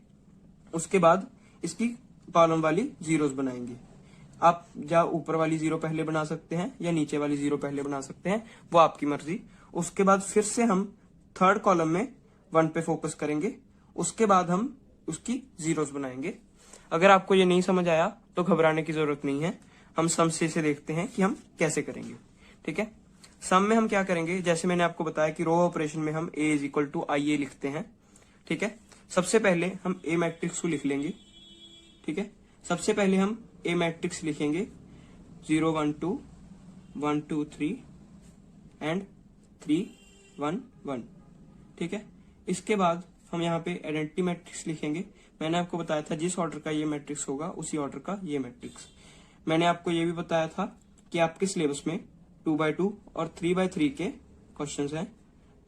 उसके बाद इसकी कॉलम वाली जीरोस बनाएंगे। आप या ऊपर वाली 0 पहले बना सकते हैं या नीचे वाली 0 पहले बना सकते हैं, वो आपकी मर्जी। उसके बाद फिर से हम थर्ड कॉलम में 1 पे फोकस करेंगे, उसके बाद हम उसकी जीरोस बनाएंगे। अगर आपको ये नहीं समझ आया तो घबराने की जरूरत नहीं है, हम सम से इसे देखते हैं कि हम कैसे करेंगे, ठीक है। सम में हम क्या करेंगे, जैसे मैंने आपको बताया कि रो ऑपरेशन में हम a इक्वल टू आई ए लिखते हैं, ठीक है। सबसे पहले हम ए मैट्रिक्स को लिख लेंगे, ठीक है। सबसे पहले हम ए मैट्रिक्स लिखेंगे 0 1 2 1 2 3 एंड 3 1 1, ठीक है। इसके बाद हम यहाँ पे आइडेंटिटी मैट्रिक्स लिखेंगे। मैंने आपको बताया था जिस ऑर्डर का ये मैट्रिक्स होगा उसी ऑर्डर का ये मैट्रिक्स। मैंने आपको ये भी बताया था कि आपके सिलेबस में 2x2 और 3x3 के क्वेश्चंस हैं,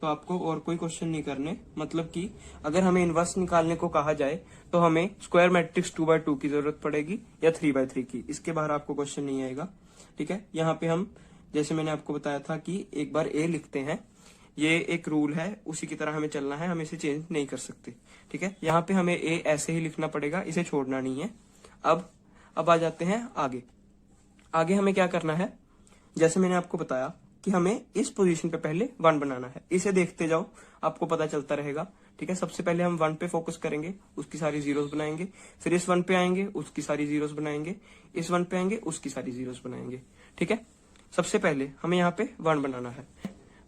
तो आपको और कोई क्वेश्चन नहीं करने। मतलब कि अगर हमें इनवर्स निकालने को कहा जाए तो हमें स्क्वायर मैट्रिक्स 2x2 की जरूरत पड़ेगी या 3x3 की, इसके बाहर आपको क्वेश्चन नहीं आएगा, ठीक है। यहाँ पे हम जैसे मैंने आपको बताया था कि एक बार ए लिखते हैं, ये एक रूल है, उसी की तरह हमें चलना है, हम इसे चेंज नहीं कर सकते, ठीक है। यहाँ पे हमें ए ऐसे ही लिखना पड़ेगा, इसे छोड़ना नहीं है। अब आ जाते हैं आगे हमें क्या करना है। जैसे मैंने आपको बताया कि हमें इस पोजीशन पे पहले 1 बनाना है, इसे देखते जाओ, आपको पता चलता रहेगा, ठीक है। सबसे पहले हम 1 पे फोकस करेंगे, उसकी सारी जीरोस बनाएंगे, फिर इस 1 पे आएंगे, उसकी सारी जीरोस बनाएंगे, इस 1 पे आएंगे, उसकी सारी जीरोस बनाएंगे, ठीक है। सबसे पहले हमें यहाँ पे 1 बनाना है।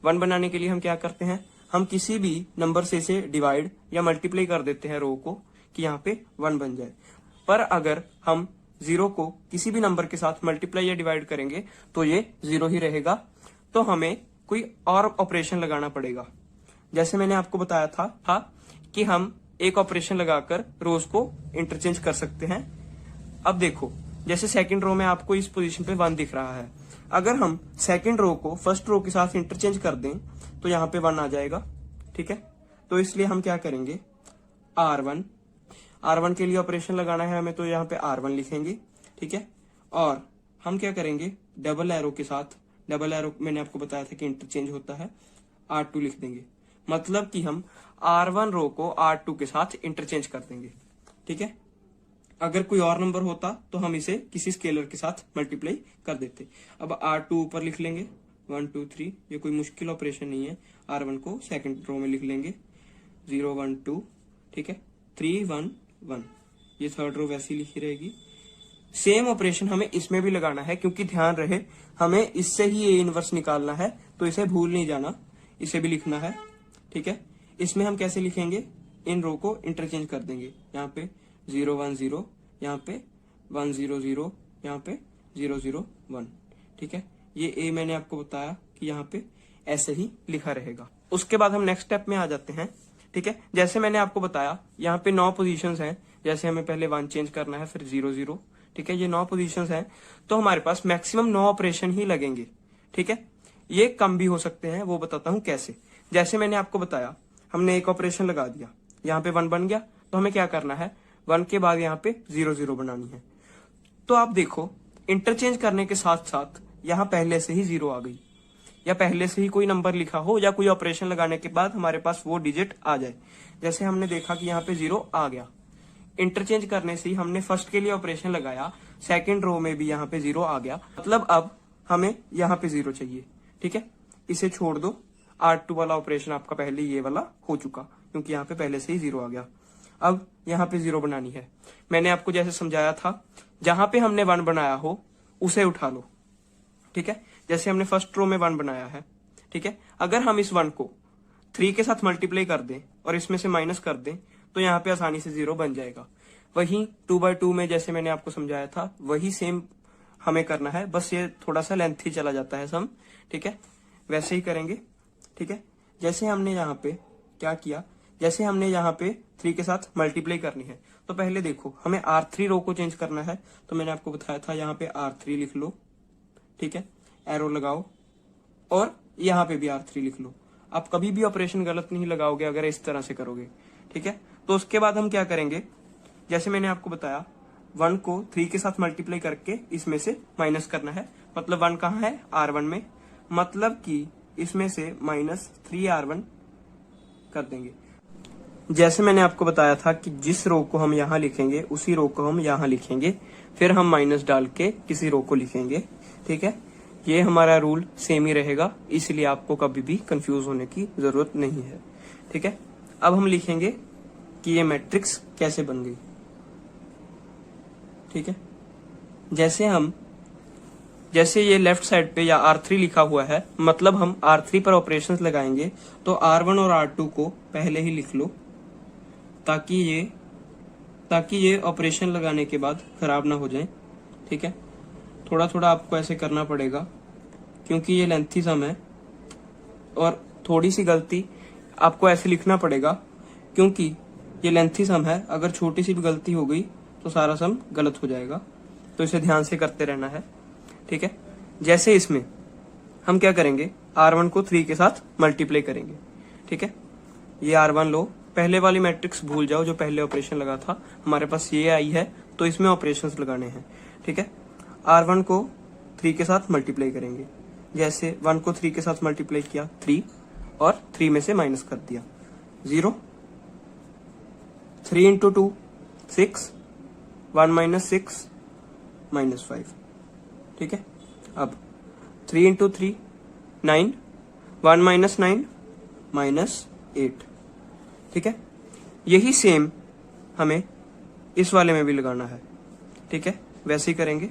1 बनाने के लिए हम क्या करते हैं, हम किसी भी नंबर से इसे डिवाइड या मल्टीप्लाई कर देते हैं रो को, कि यहाँ पे 1 बन जाए। पर अगर हम 0 को किसी भी नंबर के साथ मल्टीप्लाई या डिवाइड करेंगे तो ये 0 ही रहेगा, तो हमें कोई और ऑपरेशन लगाना पड़ेगा। जैसे मैंने आपको बताया था कि हम एक ऑपरेशन लगाकर रोज को इंटरचेंज कर सकते हैं। अब देखो, जैसे सेकंड रो में आपको इस पोजीशन पे 1 दिख रहा है, अगर हम सेकंड रो को फर्स्ट रो के साथ इंटरचेंज कर दें तो यहाँ पे 1 आ जाएगा, ठीक है। तो इसलिए हम क्या करेंगे, R1 के लिए ऑपरेशन लगाना है हमें, तो यहाँ पे R1 लिखेंगे, ठीक है। और हम क्या करेंगे, डबल एरो के साथ, डबल एरो मैंने आपको बताया था कि इंटरचेंज होता है, R2 लिख देंगे। मतलब कि हम R1 रो को R2 के साथ इंटरचेंज कर देंगे, ठीक है। अगर कोई और नंबर होता तो हम इसे किसी स्केलर के साथ मल्टीप्लाई कर देते। अब R2 ऊपर लिख लेंगे 1 2 3, ये कोई मुश्किल ऑपरेशन नहीं है। R1 को सेकंड रो में लिख लेंगे 0 1 2, ठीक है, 3 1 1, ये थर्ड रो वैसी लिखी रहेगी। सेम ऑपरेशन हमें इसमें भी लगाना है, क्योंकि ध्यान रहे हमें इससे ही ए इनवर्स निकालना है, तो इसे भूल नहीं जाना, इसे भी लिखना है, ठीक है। इसमें हम कैसे लिखेंगे, इन रो को इंटरचेंज कर देंगे, यहाँ पे 0 1 0, यहाँ पे 1 0 0, यहाँ पे 0 0 1, ठीक है। ये ए मैंने आपको बताया कि यहाँ पे ऐसे ही लिखा रहेगा। उसके बाद हम नेक्स्ट स्टेप में आ जाते हैं, ठीक है। जैसे मैंने आपको बताया यहाँ पे 9 पोजीशंस हैं, जैसे हमें पहले 1 चेंज करना है, फिर 0 0, ठीक है। ये 9 पोजीशंस हैं, तो हमारे पास मैक्सिमम 9 ऑपरेशन ही लगेंगे, ठीक है। ये कम भी हो सकते हैं, वो बताता हूं कैसे। जैसे मैंने आपको बताया, हमने एक ऑपरेशन लगा दिया, यहाँ पे 1 बन गया, तो हमें क्या करना है, 1 के बाद यहाँ पे 0 0 बनानी है। तो आप देखो, इंटरचेंज करने के साथ साथ यहाँ पहले से ही 0 आ गई, या पहले से ही कोई नंबर लिखा हो, या कोई ऑपरेशन लगाने के बाद हमारे पास वो डिजिट आ जाए। जैसे हमने देखा कि यहाँ पे 0 आ गया, इंटरचेंज करने से ही हमने फर्स्ट के लिए ऑपरेशन लगाया, सेकंड रो में भी यहाँ पे 0 आ गया, मतलब अब हमें यहाँ पे 0 चाहिए, ठीक है। इसे छोड़ दो, R2 वाला ऑपरेशन आपका पहले ये वाला हो चुका, क्योंकि यहाँ पे पहले से ही 0 आ गया। अब यहाँ पे 0 बनानी है। मैंने आपको जैसे समझाया था, जहां पे हमने 1 बनाया हो उसे उठा लो, ठीक है। जैसे हमने फर्स्ट रो में 1 बनाया है, ठीक है। अगर हम इस 1 को 3 के साथ मल्टीप्लाई कर दें और इसमें से माइनस कर दें तो यहाँ पे आसानी से 0 बन जाएगा। वही 2/2 में जैसे मैंने आपको समझाया था, वही सेम हमें करना है, बस ये थोड़ा सा लेंथी चला जाता है सम, ठीक है, वैसे ही करेंगे। ठीक है, जैसे हमने यहाँ पे क्या किया, जैसे हमने यहाँ पे 3 के साथ मल्टीप्लाई करनी है, तो पहले देखो हमें R3 रो को चेंज करना है, तो मैंने आपको बताया था यहाँ पे R3 लिख लो। ठीक है, एरो लगाओ और यहाँ पे भी R3 लिख लो। आप कभी भी ऑपरेशन गलत नहीं लगाओगे अगर इस तरह से करोगे। ठीक है, तो उसके बाद हम क्या करेंगे, जैसे मैंने आपको बताया 1 को 3 के साथ मल्टीप्लाई करके इसमें से माइनस करना है। मतलब 1 कहाँ है, R1 में, मतलब कि इसमें से -3R1 कर देंगे। जैसे मैंने आपको बताया था कि जिस रो को हम यहाँ लिखेंगे उसी रो को हम यहाँ लिखेंगे, फिर हम माइनस डाल के किसी रो को लिखेंगे। ठीक है, ये हमारा रूल सेम ही रहेगा, इसलिए आपको कभी भी कंफ्यूज होने की जरूरत नहीं है। ठीक है, अब हम लिखेंगे कि ये मैट्रिक्स कैसे बन गई। ठीक है, जैसे ये लेफ्ट साइड पे या R3 लिखा हुआ है, मतलब हम R3 पर ऑपरेशंस लगाएंगे, तो R1 और R2 को पहले ही लिख लो ताकि ये ऑपरेशन लगाने के बाद खराब ना हो जाए। ठीक है, थोड़ा थोड़ा आपको ऐसे करना पड़ेगा क्योंकि ये लेंथी सम है, और थोड़ी सी गलती आपको ऐसे लिखना पड़ेगा क्योंकि ये लेंथी सम है। अगर छोटी सी भी गलती हो गई तो सारा सम गलत हो जाएगा, तो इसे ध्यान से करते रहना है। ठीक है, जैसे इसमें हम क्या करेंगे, R1 को 3 के साथ मल्टीप्लाई करेंगे। ठीक है, ये R1 लो, पहले वाली मैट्रिक्स भूल जाओ जो पहले ऑपरेशन लगा था, हमारे पास ये आई है तो इसमें ऑपरेशंस लगाने हैं। ठीक है, R1 को 3 के साथ मल्टीप्लाई करेंगे। जैसे 1 को 3 के साथ मल्टीप्लाई किया 3, और 3 में से माइनस कर दिया 0। 3 × 2 6, 1 - 6 -5। ठीक है, अब 3 × 3 9, 1 - 9 -8। ठीक है, यही सेम हमें इस वाले में भी लगाना है। ठीक है, वैसे ही करेंगे।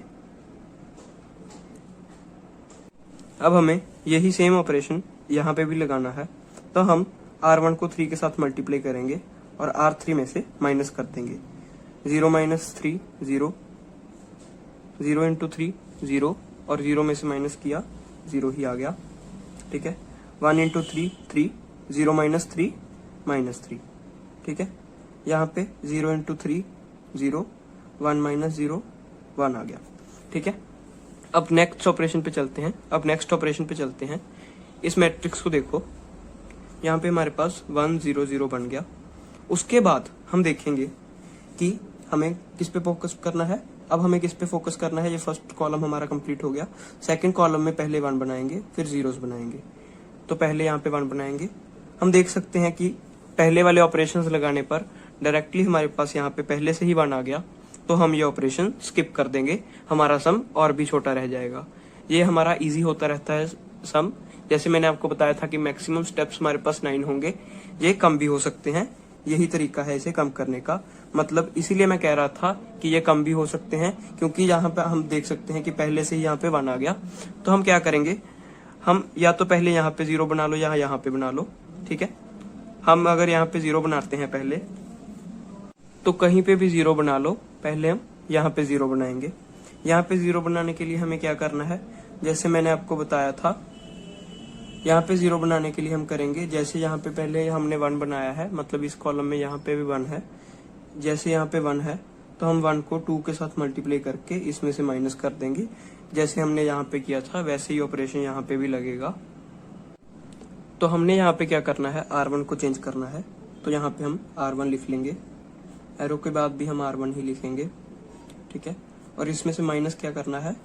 अब हमें यही सेम ऑपरेशन यहाँ पे भी लगाना है, तो हम R1 को 3 के साथ मल्टीप्लाई करेंगे और R3 में से माइनस कर देंगे। 0 - 3 0, 0 × 3 0, और 0 में से माइनस किया 0 ही आ गया। ठीक है, 1 × 3 3, 0 - 3 -3। ठीक है, यहाँ पे 0 × 3 0, 1 - 0 1 आ गया। ठीक है, अब नेक्स्ट ऑपरेशन पे चलते हैं। इस मैट्रिक्स को देखो, यहाँ पे हमारे पास 1 0 0 बन गया। उसके बाद हम देखेंगे कि हमें किस पे फोकस करना है। अब हमें किस पे फोकस करना है, ये फर्स्ट कॉलम हमारा कंप्लीट हो गया। सेकंड कॉलम में पहले 1 बनाएंगे, फिर जीरोस बनाएंगे। तो पहले यहाँ पे 1 बनाएंगे। हम देख सकते हैं कि पहले वाले ऑपरेशंस लगाने पर डायरेक्टली हमारे पास यहाँ पे पहले से ही 1 आ गया, तो हम ये ऑपरेशन स्किप कर देंगे, हमारा सम और भी छोटा रह जाएगा। ये हमारा इजी होता रहता है सम। जैसे मैंने आपको बताया था कि मैक्सिमम स्टेप्स हमारे पास 9 होंगे, ये कम भी हो सकते हैं। यही तरीका है इसे कम करने का, मतलब इसीलिए मैं कह रहा था कि ये कम भी हो सकते हैं, क्योंकि यहाँ पे हम देख सकते हैं कि पहले से ही यहाँ पे 1 आ गया। तो हम क्या करेंगे, हम या तो पहले यहाँ पे 0 बना लो या यहाँ पे बना लो। ठीक है, हम अगर यहाँ पे 0 बनाते हैं पहले, तो कहीं पे भी 0 बना लो, पहले हम यहाँ पे 0 बनाएंगे। यहाँ पे 0 बनाने के लिए हमें क्या करना है, जैसे मैंने आपको बताया था, यहाँ पे 0 बनाने के लिए हम करेंगे, जैसे यहाँ पे पहले हमने 1 बनाया है, मतलब इस कॉलम में यहाँ पे भी 1 है। जैसे यहाँ पे 1 है तो हम 1 को 2 के साथ मल्टीप्लाई करके इसमें से माइनस कर देंगे। जैसे हमने यहाँ पे किया था वैसे ही ऑपरेशन यहाँ पे भी लगेगा। तो हमने यहाँ पे क्या करना है, R1 को चेंज करना है, तो यहाँ पे हम R1 लिख लेंगे, एरो के बाद भी हम R1 ही लिखेंगे। ठीक है, और इसमें से माइनस क्या करना है,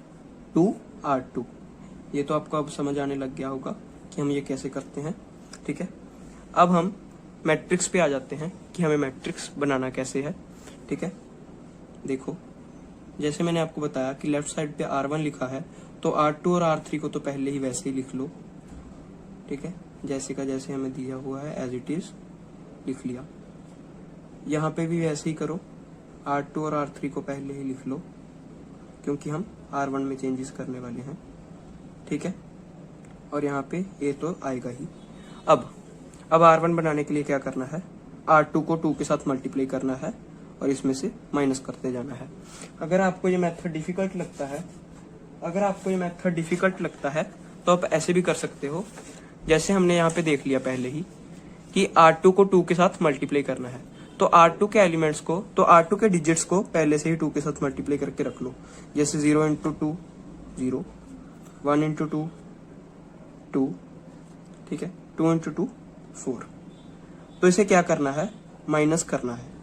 2R2। ये तो आपको अब समझ आने लग गया होगा कि हम ये कैसे करते हैं। ठीक है, अब हम मैट्रिक्स पे आ जाते हैं कि हमें मैट्रिक्स बनाना कैसे है। ठीक है, देखो जैसे मैंने आपको बताया कि लेफ्ट साइड पे R1 लिखा है, तो R2 और R3 को तो पहले ही वैसे ही लिख लो। ठीक है, जैसे का जैसे हमें दिया हुआ है एज इट इज लिख लिया। यहाँ पे भी वैसे ही करो, R2 और R3 को पहले ही लिख लो, क्योंकि हम R1 में चेंजेस करने वाले हैं। ठीक है, और यहाँ पे ये तो आएगा ही। अब R1 बनाने के लिए क्या करना है, R2 को 2 के साथ मल्टीप्लाई करना है और इसमें से माइनस करते जाना है। अगर आपको ये मेथड डिफिकल्ट लगता है, तो आप ऐसे भी कर सकते हो, जैसे हमने यहाँ पे देख लिया पहले ही कि R2 को 2 के साथ मल्टीप्लाई करना है, तो R2 के एलिमेंट्स को, तो R2 के डिजिट्स को पहले से ही 2 के साथ मल्टीप्लाई करके रख लो। जैसे 0 इंटू 2 0, 1 इंटू 2 2, ठीक है, 2 इंटू 2 4। तो इसे क्या करना है, माइनस करना है।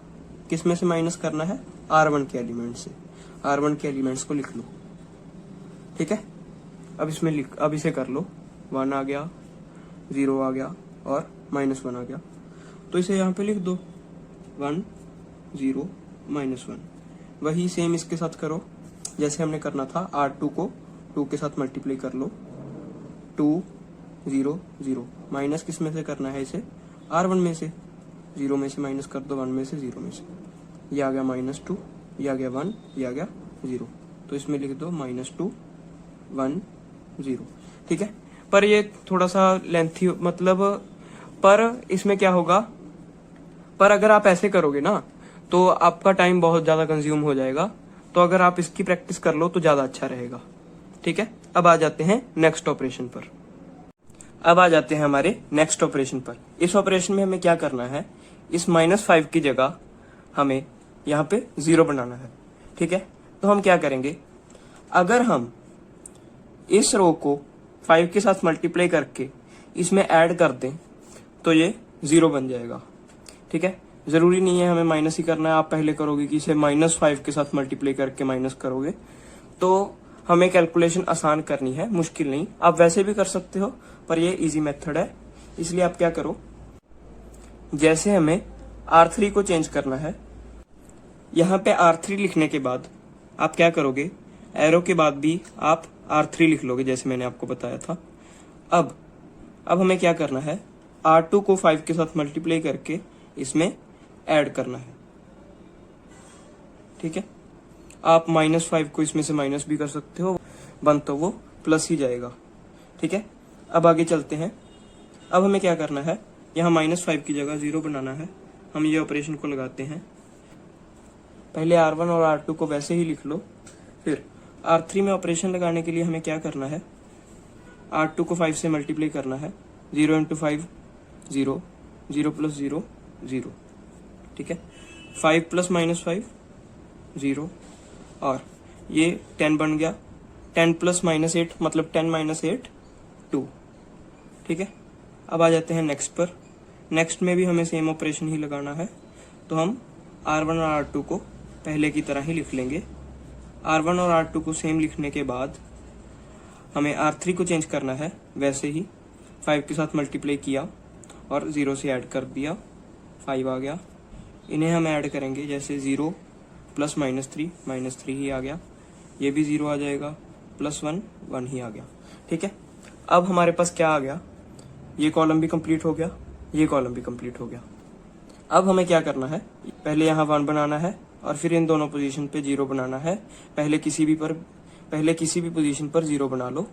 किस में से माइनस करना है, R1 के एलिमेंट से। R1 के एलिमेंट्स को लिख लो, ठीक है। अब इसे कर लो, 1 आ गया, 0 आ गया और -1 आ गया, तो इसे यहाँ पे लिख दो 1 0 -1। वही सेम इसके साथ करो जैसे हमने करना था, R2 को 2 के साथ मल्टीप्लाई कर लो, 2 0 0, माइनस किस में से करना है इसे, R1 में से, 0 में से माइनस कर दो 1 में से, 0 में से, ये आ गया -2, ये आ गया 1, ये आ गया 0, तो इसमें लिख दो -2 1 0, ठीक है। पर ये थोड़ा सा लेंथी, मतलब पर इसमें क्या होगा, पर अगर आप ऐसे करोगे ना तो आपका टाइम बहुत ज्यादा कंज्यूम हो जाएगा, तो अगर आप इसकी प्रैक्टिस कर लो तो ज्यादा अच्छा रहेगा, ठीक है। अब आ जाते हैं नेक्स्ट ऑपरेशन पर। अब आ जाते हैं हमारे नेक्स्ट ऑपरेशन पर। इस ऑपरेशन में हमें क्या करना है, इस -5 की जगह हमें यहाँ पे 0 बनाना है, ठीक है। तो हम क्या करेंगे, अगर हम इस रो को 5 के साथ मल्टीप्लाई करके इसमें ऐड कर दें तो ये 0 बन जाएगा, ठीक है। जरूरी नहीं है हमें माइनस ही करना है, आप पहले करोगे कि इसे -5 के साथ मल्टीप्लाई करके माइनस करोगे, तो हमें कैलकुलेशन आसान करनी है, मुश्किल नहीं। आप वैसे भी कर सकते हो, पर ये इजी मेथड है, इसलिए आप क्या करो, जैसे हमें R3 को चेंज करना है, यहाँ पे R3 लिखने के बाद आप क्या करोगे, एरो के बाद भी आप R3 लिख लोगे, जैसे मैंने आपको बताया था। अब हमें क्या करना है, R2 को 5 के साथ मल्टीप्लाई करके इसमें ऐड करना है, ठीक है। आप -5 को इसमें से माइनस भी कर सकते हो, बन तो वो प्लस ही जाएगा, ठीक है। अब आगे चलते हैं। अब हमें क्या करना है, यहाँ -5 की जगह 0 बनाना है। हम ये ऑपरेशन को लगाते हैं, पहले R1 और R2 को वैसे ही लिख लो, फिर R3 में ऑपरेशन लगाने के लिए हमें क्या करना है, R2 को 5 से मल्टीप्लाई करना है, 0 इंटू 5 0, 0 प्लस 0 0, ठीक है। 5 प्लस -5 0, और ये 10 बन गया, 10 प्लस -8 मतलब 10 - 8 2, ठीक है। अब आ जाते हैं नेक्स्ट पर। नेक्स्ट में भी हमें सेम ऑपरेशन ही लगाना है, तो हम R1 और R2 को पहले की तरह ही लिख लेंगे। R1 और R2 को सेम लिखने के बाद हमें R3 को चेंज करना है, वैसे ही 5 के साथ मल्टीप्लाई किया और 0 से ऐड कर दिया, 5 आ गया। इन्हें हम ऐड करेंगे, जैसे 0 प्लस -3 ही आ गया, ये भी 0 आ जाएगा, +1 1 ही आ गया, ठीक है। अब हमारे पास क्या आ गया, ये कॉलम भी कंप्लीट हो गया, ये कॉलम भी कंप्लीट हो गया। अब हमें क्या करना है, पहले यहाँ 1 बनाना है और फिर इन दोनों पोजीशन पे 0 बनाना है। पहले किसी भी पोजीशन पर 0 बना लो,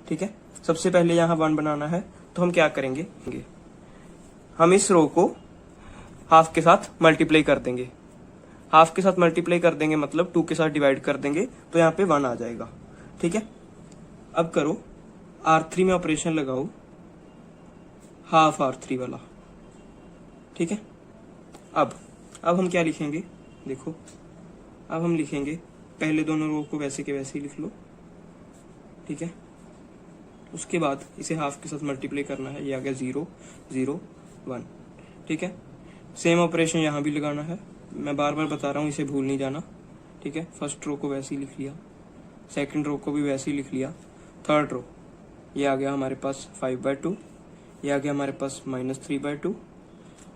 ठीक है। सबसे पहले यहाँ 1 बनाना है, तो हम क्या करेंगे, हम इस रो को हाफ के साथ मल्टीप्लाई कर देंगे। हाफ के साथ मल्टीप्लाई कर देंगे मतलब 2 के साथ डिवाइड कर देंगे, तो यहाँ पे 1 आ जाएगा, ठीक है। अब करो, R3 में ऑपरेशन लगाओ, हाफ R3 वाला, ठीक है। अब हम क्या लिखेंगे, देखो, अब हम लिखेंगे, पहले दोनों रो को वैसे के वैसे ही लिख लो, ठीक है। उसके बाद इसे हाफ के साथ मल्टीप्लाई करना है, ये आ गया 0 0 1, ठीक है। सेम ऑपरेशन यहाँ भी लगाना है, मैं बार बार बता रहा हूँ, इसे भूल नहीं जाना, ठीक है। फर्स्ट रो को वैसे ही लिख लिया, सेकंड रो को भी वैसे ही लिख लिया, थर्ड रो ये आ गया हमारे पास 5/2, ये आ गया हमारे पास -3/2,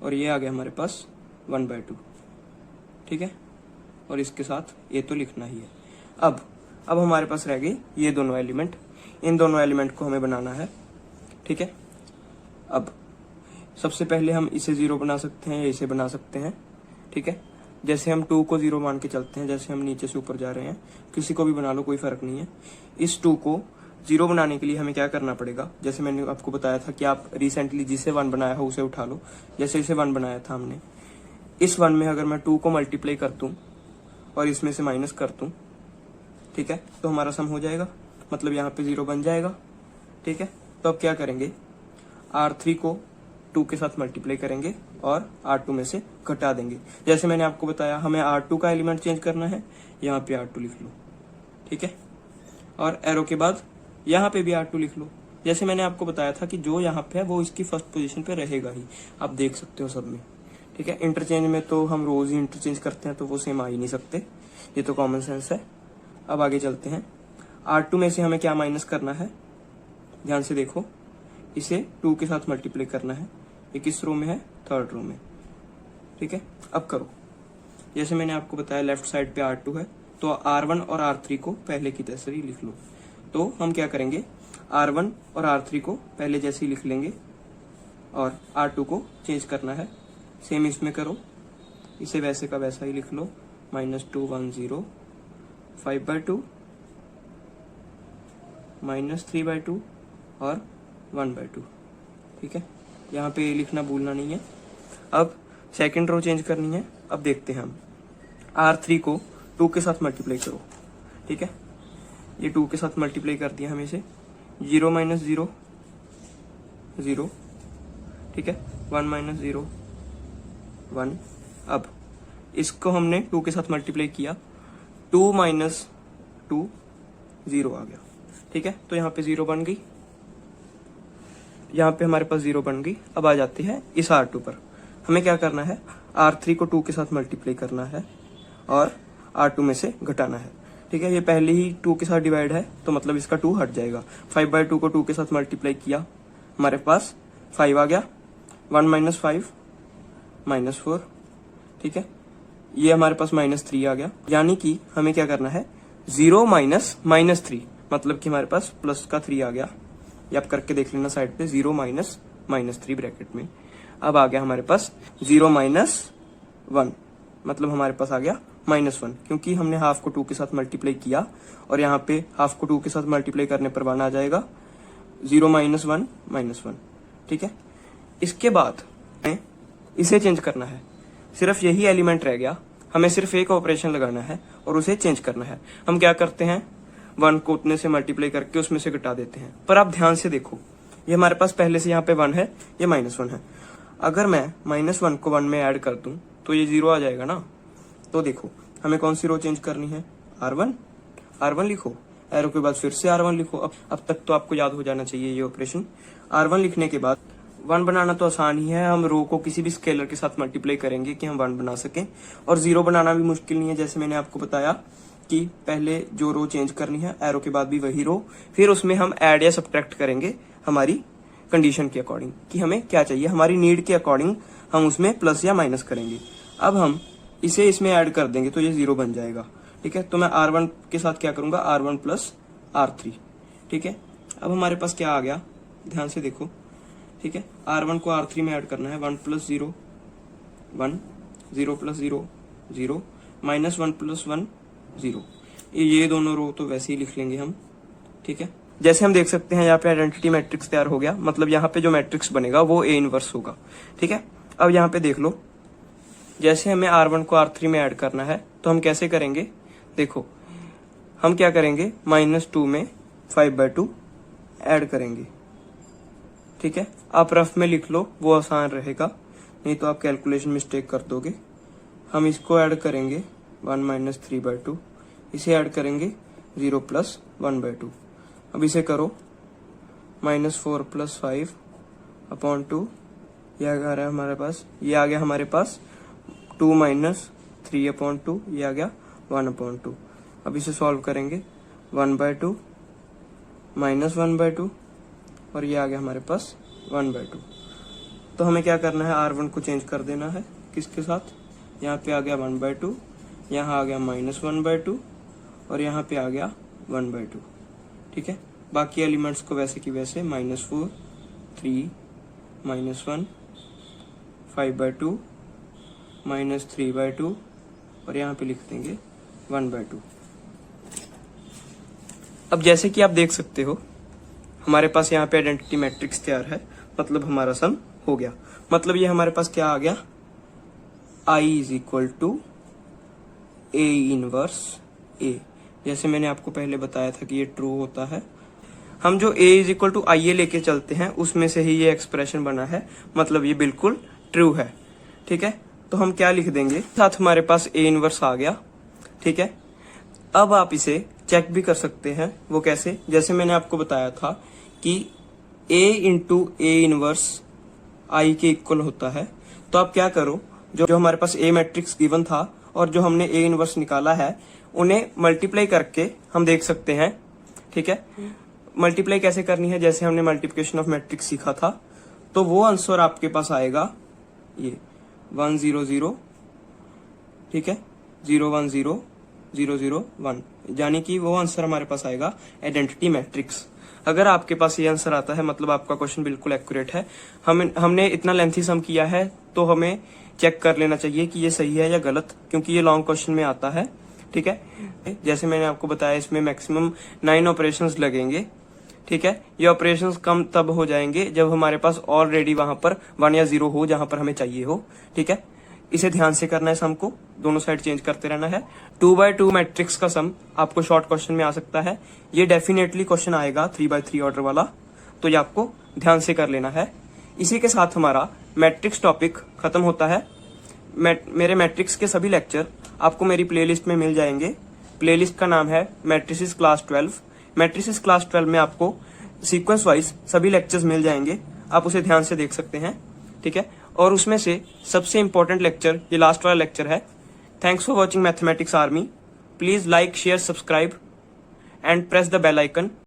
और ये आ गया हमारे पास 1/2, ठीक है। और इसके साथ ये तो लिखना ही है। अब हमारे पास रह गए ये दोनों एलिमेंट, इन दोनों एलिमेंट को हमें बनाना है, ठीक है। अब सबसे पहले हम इसे 0 बना सकते हैं या इसे बना सकते हैं, ठीक है। जैसे हम 2 को 0 मान के चलते हैं, जैसे हम नीचे से ऊपर जा रहे हैं, किसी को भी बना लो, कोई फर्क नहीं है। इस 2 को 0 बनाने के लिए हमें क्या करना पड़ेगा, जैसे मैंने आपको बताया था कि आप रिसेंटली जिसे 1 बनाया हो उसे उठा लो। जैसे इसे 1 बनाया था हमने, इस 1 में अगर मैं 2 को मल्टीप्लाई कर दूं और इसमें से माइनस कर दूं, ठीक है, तो हमारा सम हो जाएगा, मतलब यहाँ पे 0 बन जाएगा, ठीक है। तो अब क्या करेंगे, R3 को 2 के साथ मल्टीप्लाई करेंगे और R2 में से घटा देंगे। जैसे मैंने आपको बताया हमें R2 का एलिमेंट चेंज करना है, यहाँ पे R2 लिख लो, ठीक है। और एरो के बाद यहाँ पे भी R2 लिख लो। जैसे मैंने आपको बताया था कि जो यहाँ पे है वो इसकी फर्स्ट पोजीशन पे रहेगा ही, आप देख सकते हो सब में, ठीक है। इंटरचेंज में तो हम रोज ही इंटरचेंज करते हैं तो वो सेम आ ही नहीं सकते, ये तो कॉमन सेंस है। अब आगे चलते हैं, R2 में से हमें क्या माइनस करना है, ध्यान से देखो, इसे 2 के साथ मल्टीप्लाई करना है। ये किस रो में है, थर्ड रो में, ठीक है। अब करो, जैसे मैंने आपको बताया लेफ्ट साइड पे R2 है तो R1 और R3 को पहले की तरह ही लिख लो। तो हम क्या करेंगे, R1 और R3 को पहले जैसे ही लिख लेंगे और R2 को चेंज करना है। सेम इसमें करो, इसे वैसे का वैसा ही लिख लो, -2 1 0 5/2 -3/2 और 1/2, ठीक है। यहाँ पे लिखना भूलना नहीं है। अब सेकंड रो चेंज करनी है। अब देखते हैं हम, R3 को 2 के साथ मल्टीप्लाई करो, ठीक है। ये 2 के साथ मल्टीप्लाई कर दिया हमें, इसे 0 - 0 0, ठीक है, 1 - 0 1। अब इसको हमने 2 के साथ मल्टीप्लाई किया, 2 - 2 0 आ गया, ठीक है। तो यहाँ पे 0 बन गई, यहाँ पे हमारे पास 0 बन गई। अब आ जाती है इस R2 पर, हमें क्या करना है, R3 को 2 के साथ मल्टीप्लाई करना है और R2 में से घटाना है, ठीक है। ये पहले ही 2 के साथ डिवाइड है तो मतलब इसका 2 हट जाएगा। 5/2 को 2 के साथ मल्टीप्लाई किया, हमारे पास 5 आ गया, 1 - 5 -4, ठीक है। ये हमारे पास -3 आ गया, यानी कि हमें क्या करना है, 0 - -3, मतलब कि हमारे पास प्लस का 3 आ गया। ये आप करके देख लेना साइड पे, 0 - -3 ब्रैकेट में। अब आ गया हमारे पास 0 - 1, मतलब हमारे पास आ गया -1, क्योंकि हमने हाफ को 2 के साथ मल्टीप्लाई किया और यहाँ पे हाफ को 2 के साथ मल्टीप्लाई करने पर 1 आ जाएगा, 0 - 1 -1, ठीक है। इसके बाद हमें इसे चेंज करना है, सिर्फ यही एलिमेंट रह गया, हमें सिर्फ एक ऑपरेशन लगाना है और उसे चेंज करना है। हम क्या करते हैं, 1 को उतने से मल्टीप्लाई करके उसमें से घटा देते हैं। पर आप ध्यान से देखो, ये हमारे पास पहले से यहाँ पे 1 है, ये -1 है। अगर मैं -1 को 1 में ऐड कर दूं तो ये 0 आ जाएगा ना। तो देखो हमें कौन सी रो चेंज करनी है, R1 लिखो, एरो के बाद फिर से R1 लिखो। अब तक तो आपको याद हो जाना चाहिए ये ऑपरेशन। R1 लिखने के बाद 1 बनाना तो आसान ही है, हम रो को किसी भी स्केलर के साथ मल्टीप्लाई करेंगे कि हम 1 बना सकें। और 0 बनाना भी मुश्किल नहीं है, जैसे मैंने आपको बताया कि पहले जो रो चेंज करनी है, एरो के बाद भी वही रो, फिर उसमें हम ऐड या सब्ट्रैक्ट करेंगे हमारी कंडीशन के अकॉर्डिंग कि हमें क्या चाहिए, हमारी नीड के अकॉर्डिंग हम उसमें प्लस या माइनस करेंगे। अब हम इसे इसमें ऐड कर देंगे तो ये 0 बन जाएगा, ठीक है। तो मैं R1 के साथ क्या करूंगा, R1 + R3, ठीक है। अब हमारे पास क्या आ गया, ध्यान से देखो, ठीक है। R1 को R3 में ऐड करना है, 1 + 0 1, 0 + 0 0, -1 + 1 0। ये दोनों रो तो वैसे ही लिख लेंगे हम, ठीक है। जैसे हम देख सकते हैं यहाँ पे आइडेंटिटी मैट्रिक्स तैयार हो गया, मतलब यहाँ पे जो मैट्रिक्स बनेगा वो A इनवर्स होगा, ठीक है। अब यहाँ पे देख लो, जैसे हमें R1 को R3 में ऐड करना है तो हम कैसे करेंगे, देखो हम क्या करेंगे, -2 में 5/2 ऐड करेंगे, ठीक है। आप रफ में लिख लो, वो आसान रहेगा, नहीं तो आप कैलकुलेशन मिस्टेक कर दोगे। हम इसको ऐड करेंगे 1 - 3/2, इसे ऐड करेंगे 0 + 1/2। अब इसे करो, -4 + 5/2, यह आ रहा है हमारे पास, ये आ गया हमारे पास 2 - 3/2, ये आ गया 1/2। अब इसे सॉल्व करेंगे, 1/2 -1/2 और ये आ गया हमारे पास 1/2। तो हमें क्या करना है, R1 को चेंज कर देना है, किसके साथ, यहाँ पे आ गया 1/2, यहाँ आ गया -1/2 और यहाँ पे आ गया 1/2, ठीक है। बाकी एलिमेंट्स को वैसे की वैसे, -4 3 -1 5/2 -3/2 और यहाँ पे लिख देंगे 1/2। अब जैसे कि आप देख सकते हो हमारे पास यहाँ पे आइडेंटिटी मैट्रिक्स तैयार है, मतलब हमारा सम हो गया। मतलब ये हमारे पास क्या आ गया, I = A इनवर्स A। जैसे मैंने आपको पहले बताया था कि ये ट्रू होता है। हम जो a इज इक्वल टू आई ए लेके चलते हैं उसमें से ही ये एक्सप्रेशन बना है, मतलब ये बिल्कुल ट्रू है। ठीक है, तो हम क्या लिख देंगे, साथ हमारे पास a इनवर्स आ गया। ठीक है, अब आप इसे चेक भी कर सकते हैं। वो कैसे, जैसे मैंने आपको बताया था कि a इंटू ए इनवर्स आई के इक्वल होता है। तो आप क्या करो, जो हमारे पास a मैट्रिक्स गिवन था और जो हमने a इनवर्स निकाला है उन्हें मल्टीप्लाई करके हम देख सकते हैं। ठीक है, मल्टीप्लाई कैसे करनी है, जैसे हमने मल्टीप्लिकेशन ऑफ मैट्रिक्स सीखा था। तो वो आंसर आपके पास आएगा ये 1 0 0, ठीक है, 0 1 0 0 0 1, यानी कि वो आंसर हमारे पास आएगा आइडेंटिटी मैट्रिक्स। अगर आपके पास ये आंसर आता है मतलब आपका क्वेश्चन बिल्कुल एक्यूरेट है। हमने इतना लेंथी सम किया है तो हमें चेक कर लेना चाहिए कि ये सही है या गलत, क्योंकि ये लॉन्ग क्वेश्चन में आता है। ठीक है, जैसे मैंने आपको बताया इसमें मैक्सिमम 9 ऑपरेशंस लगेंगे। ठीक है, ये ऑपरेशंस कम तब हो जाएंगे जब हमारे पास ऑलरेडी वहां पर 1 या 0 हो जहां पर हमें चाहिए हो। ठीक है, इसे ध्यान से करना है, सम को दोनों साइड चेंज करते रहना है। 2x2 मैट्रिक्स का सम आपको शॉर्ट क्वेश्चन में आ सकता है, ये डेफिनेटली क्वेश्चन आएगा 3x3 ऑर्डर वाला, तो ये आपको ध्यान से कर लेना है। इसी के साथ हमारा मैट्रिक्स टॉपिक खत्म होता है। मेरे मैट्रिक्स के सभी लेक्चर आपको मेरी प्लेलिस्ट में मिल जाएंगे। प्लेलिस्ट का नाम है मैट्रिसेस क्लास 12। मैट्रिसेस क्लास 12 में आपको सीक्वेंस वाइज सभी लेक्चर्स मिल जाएंगे, आप उसे ध्यान से देख सकते हैं। ठीक है, और उसमें से सबसे इंपॉर्टेंट लेक्चर ये लास्ट वाला लेक्चर है। Thanks for watching mathematics army. Please like, share, subscribe and press the bell icon.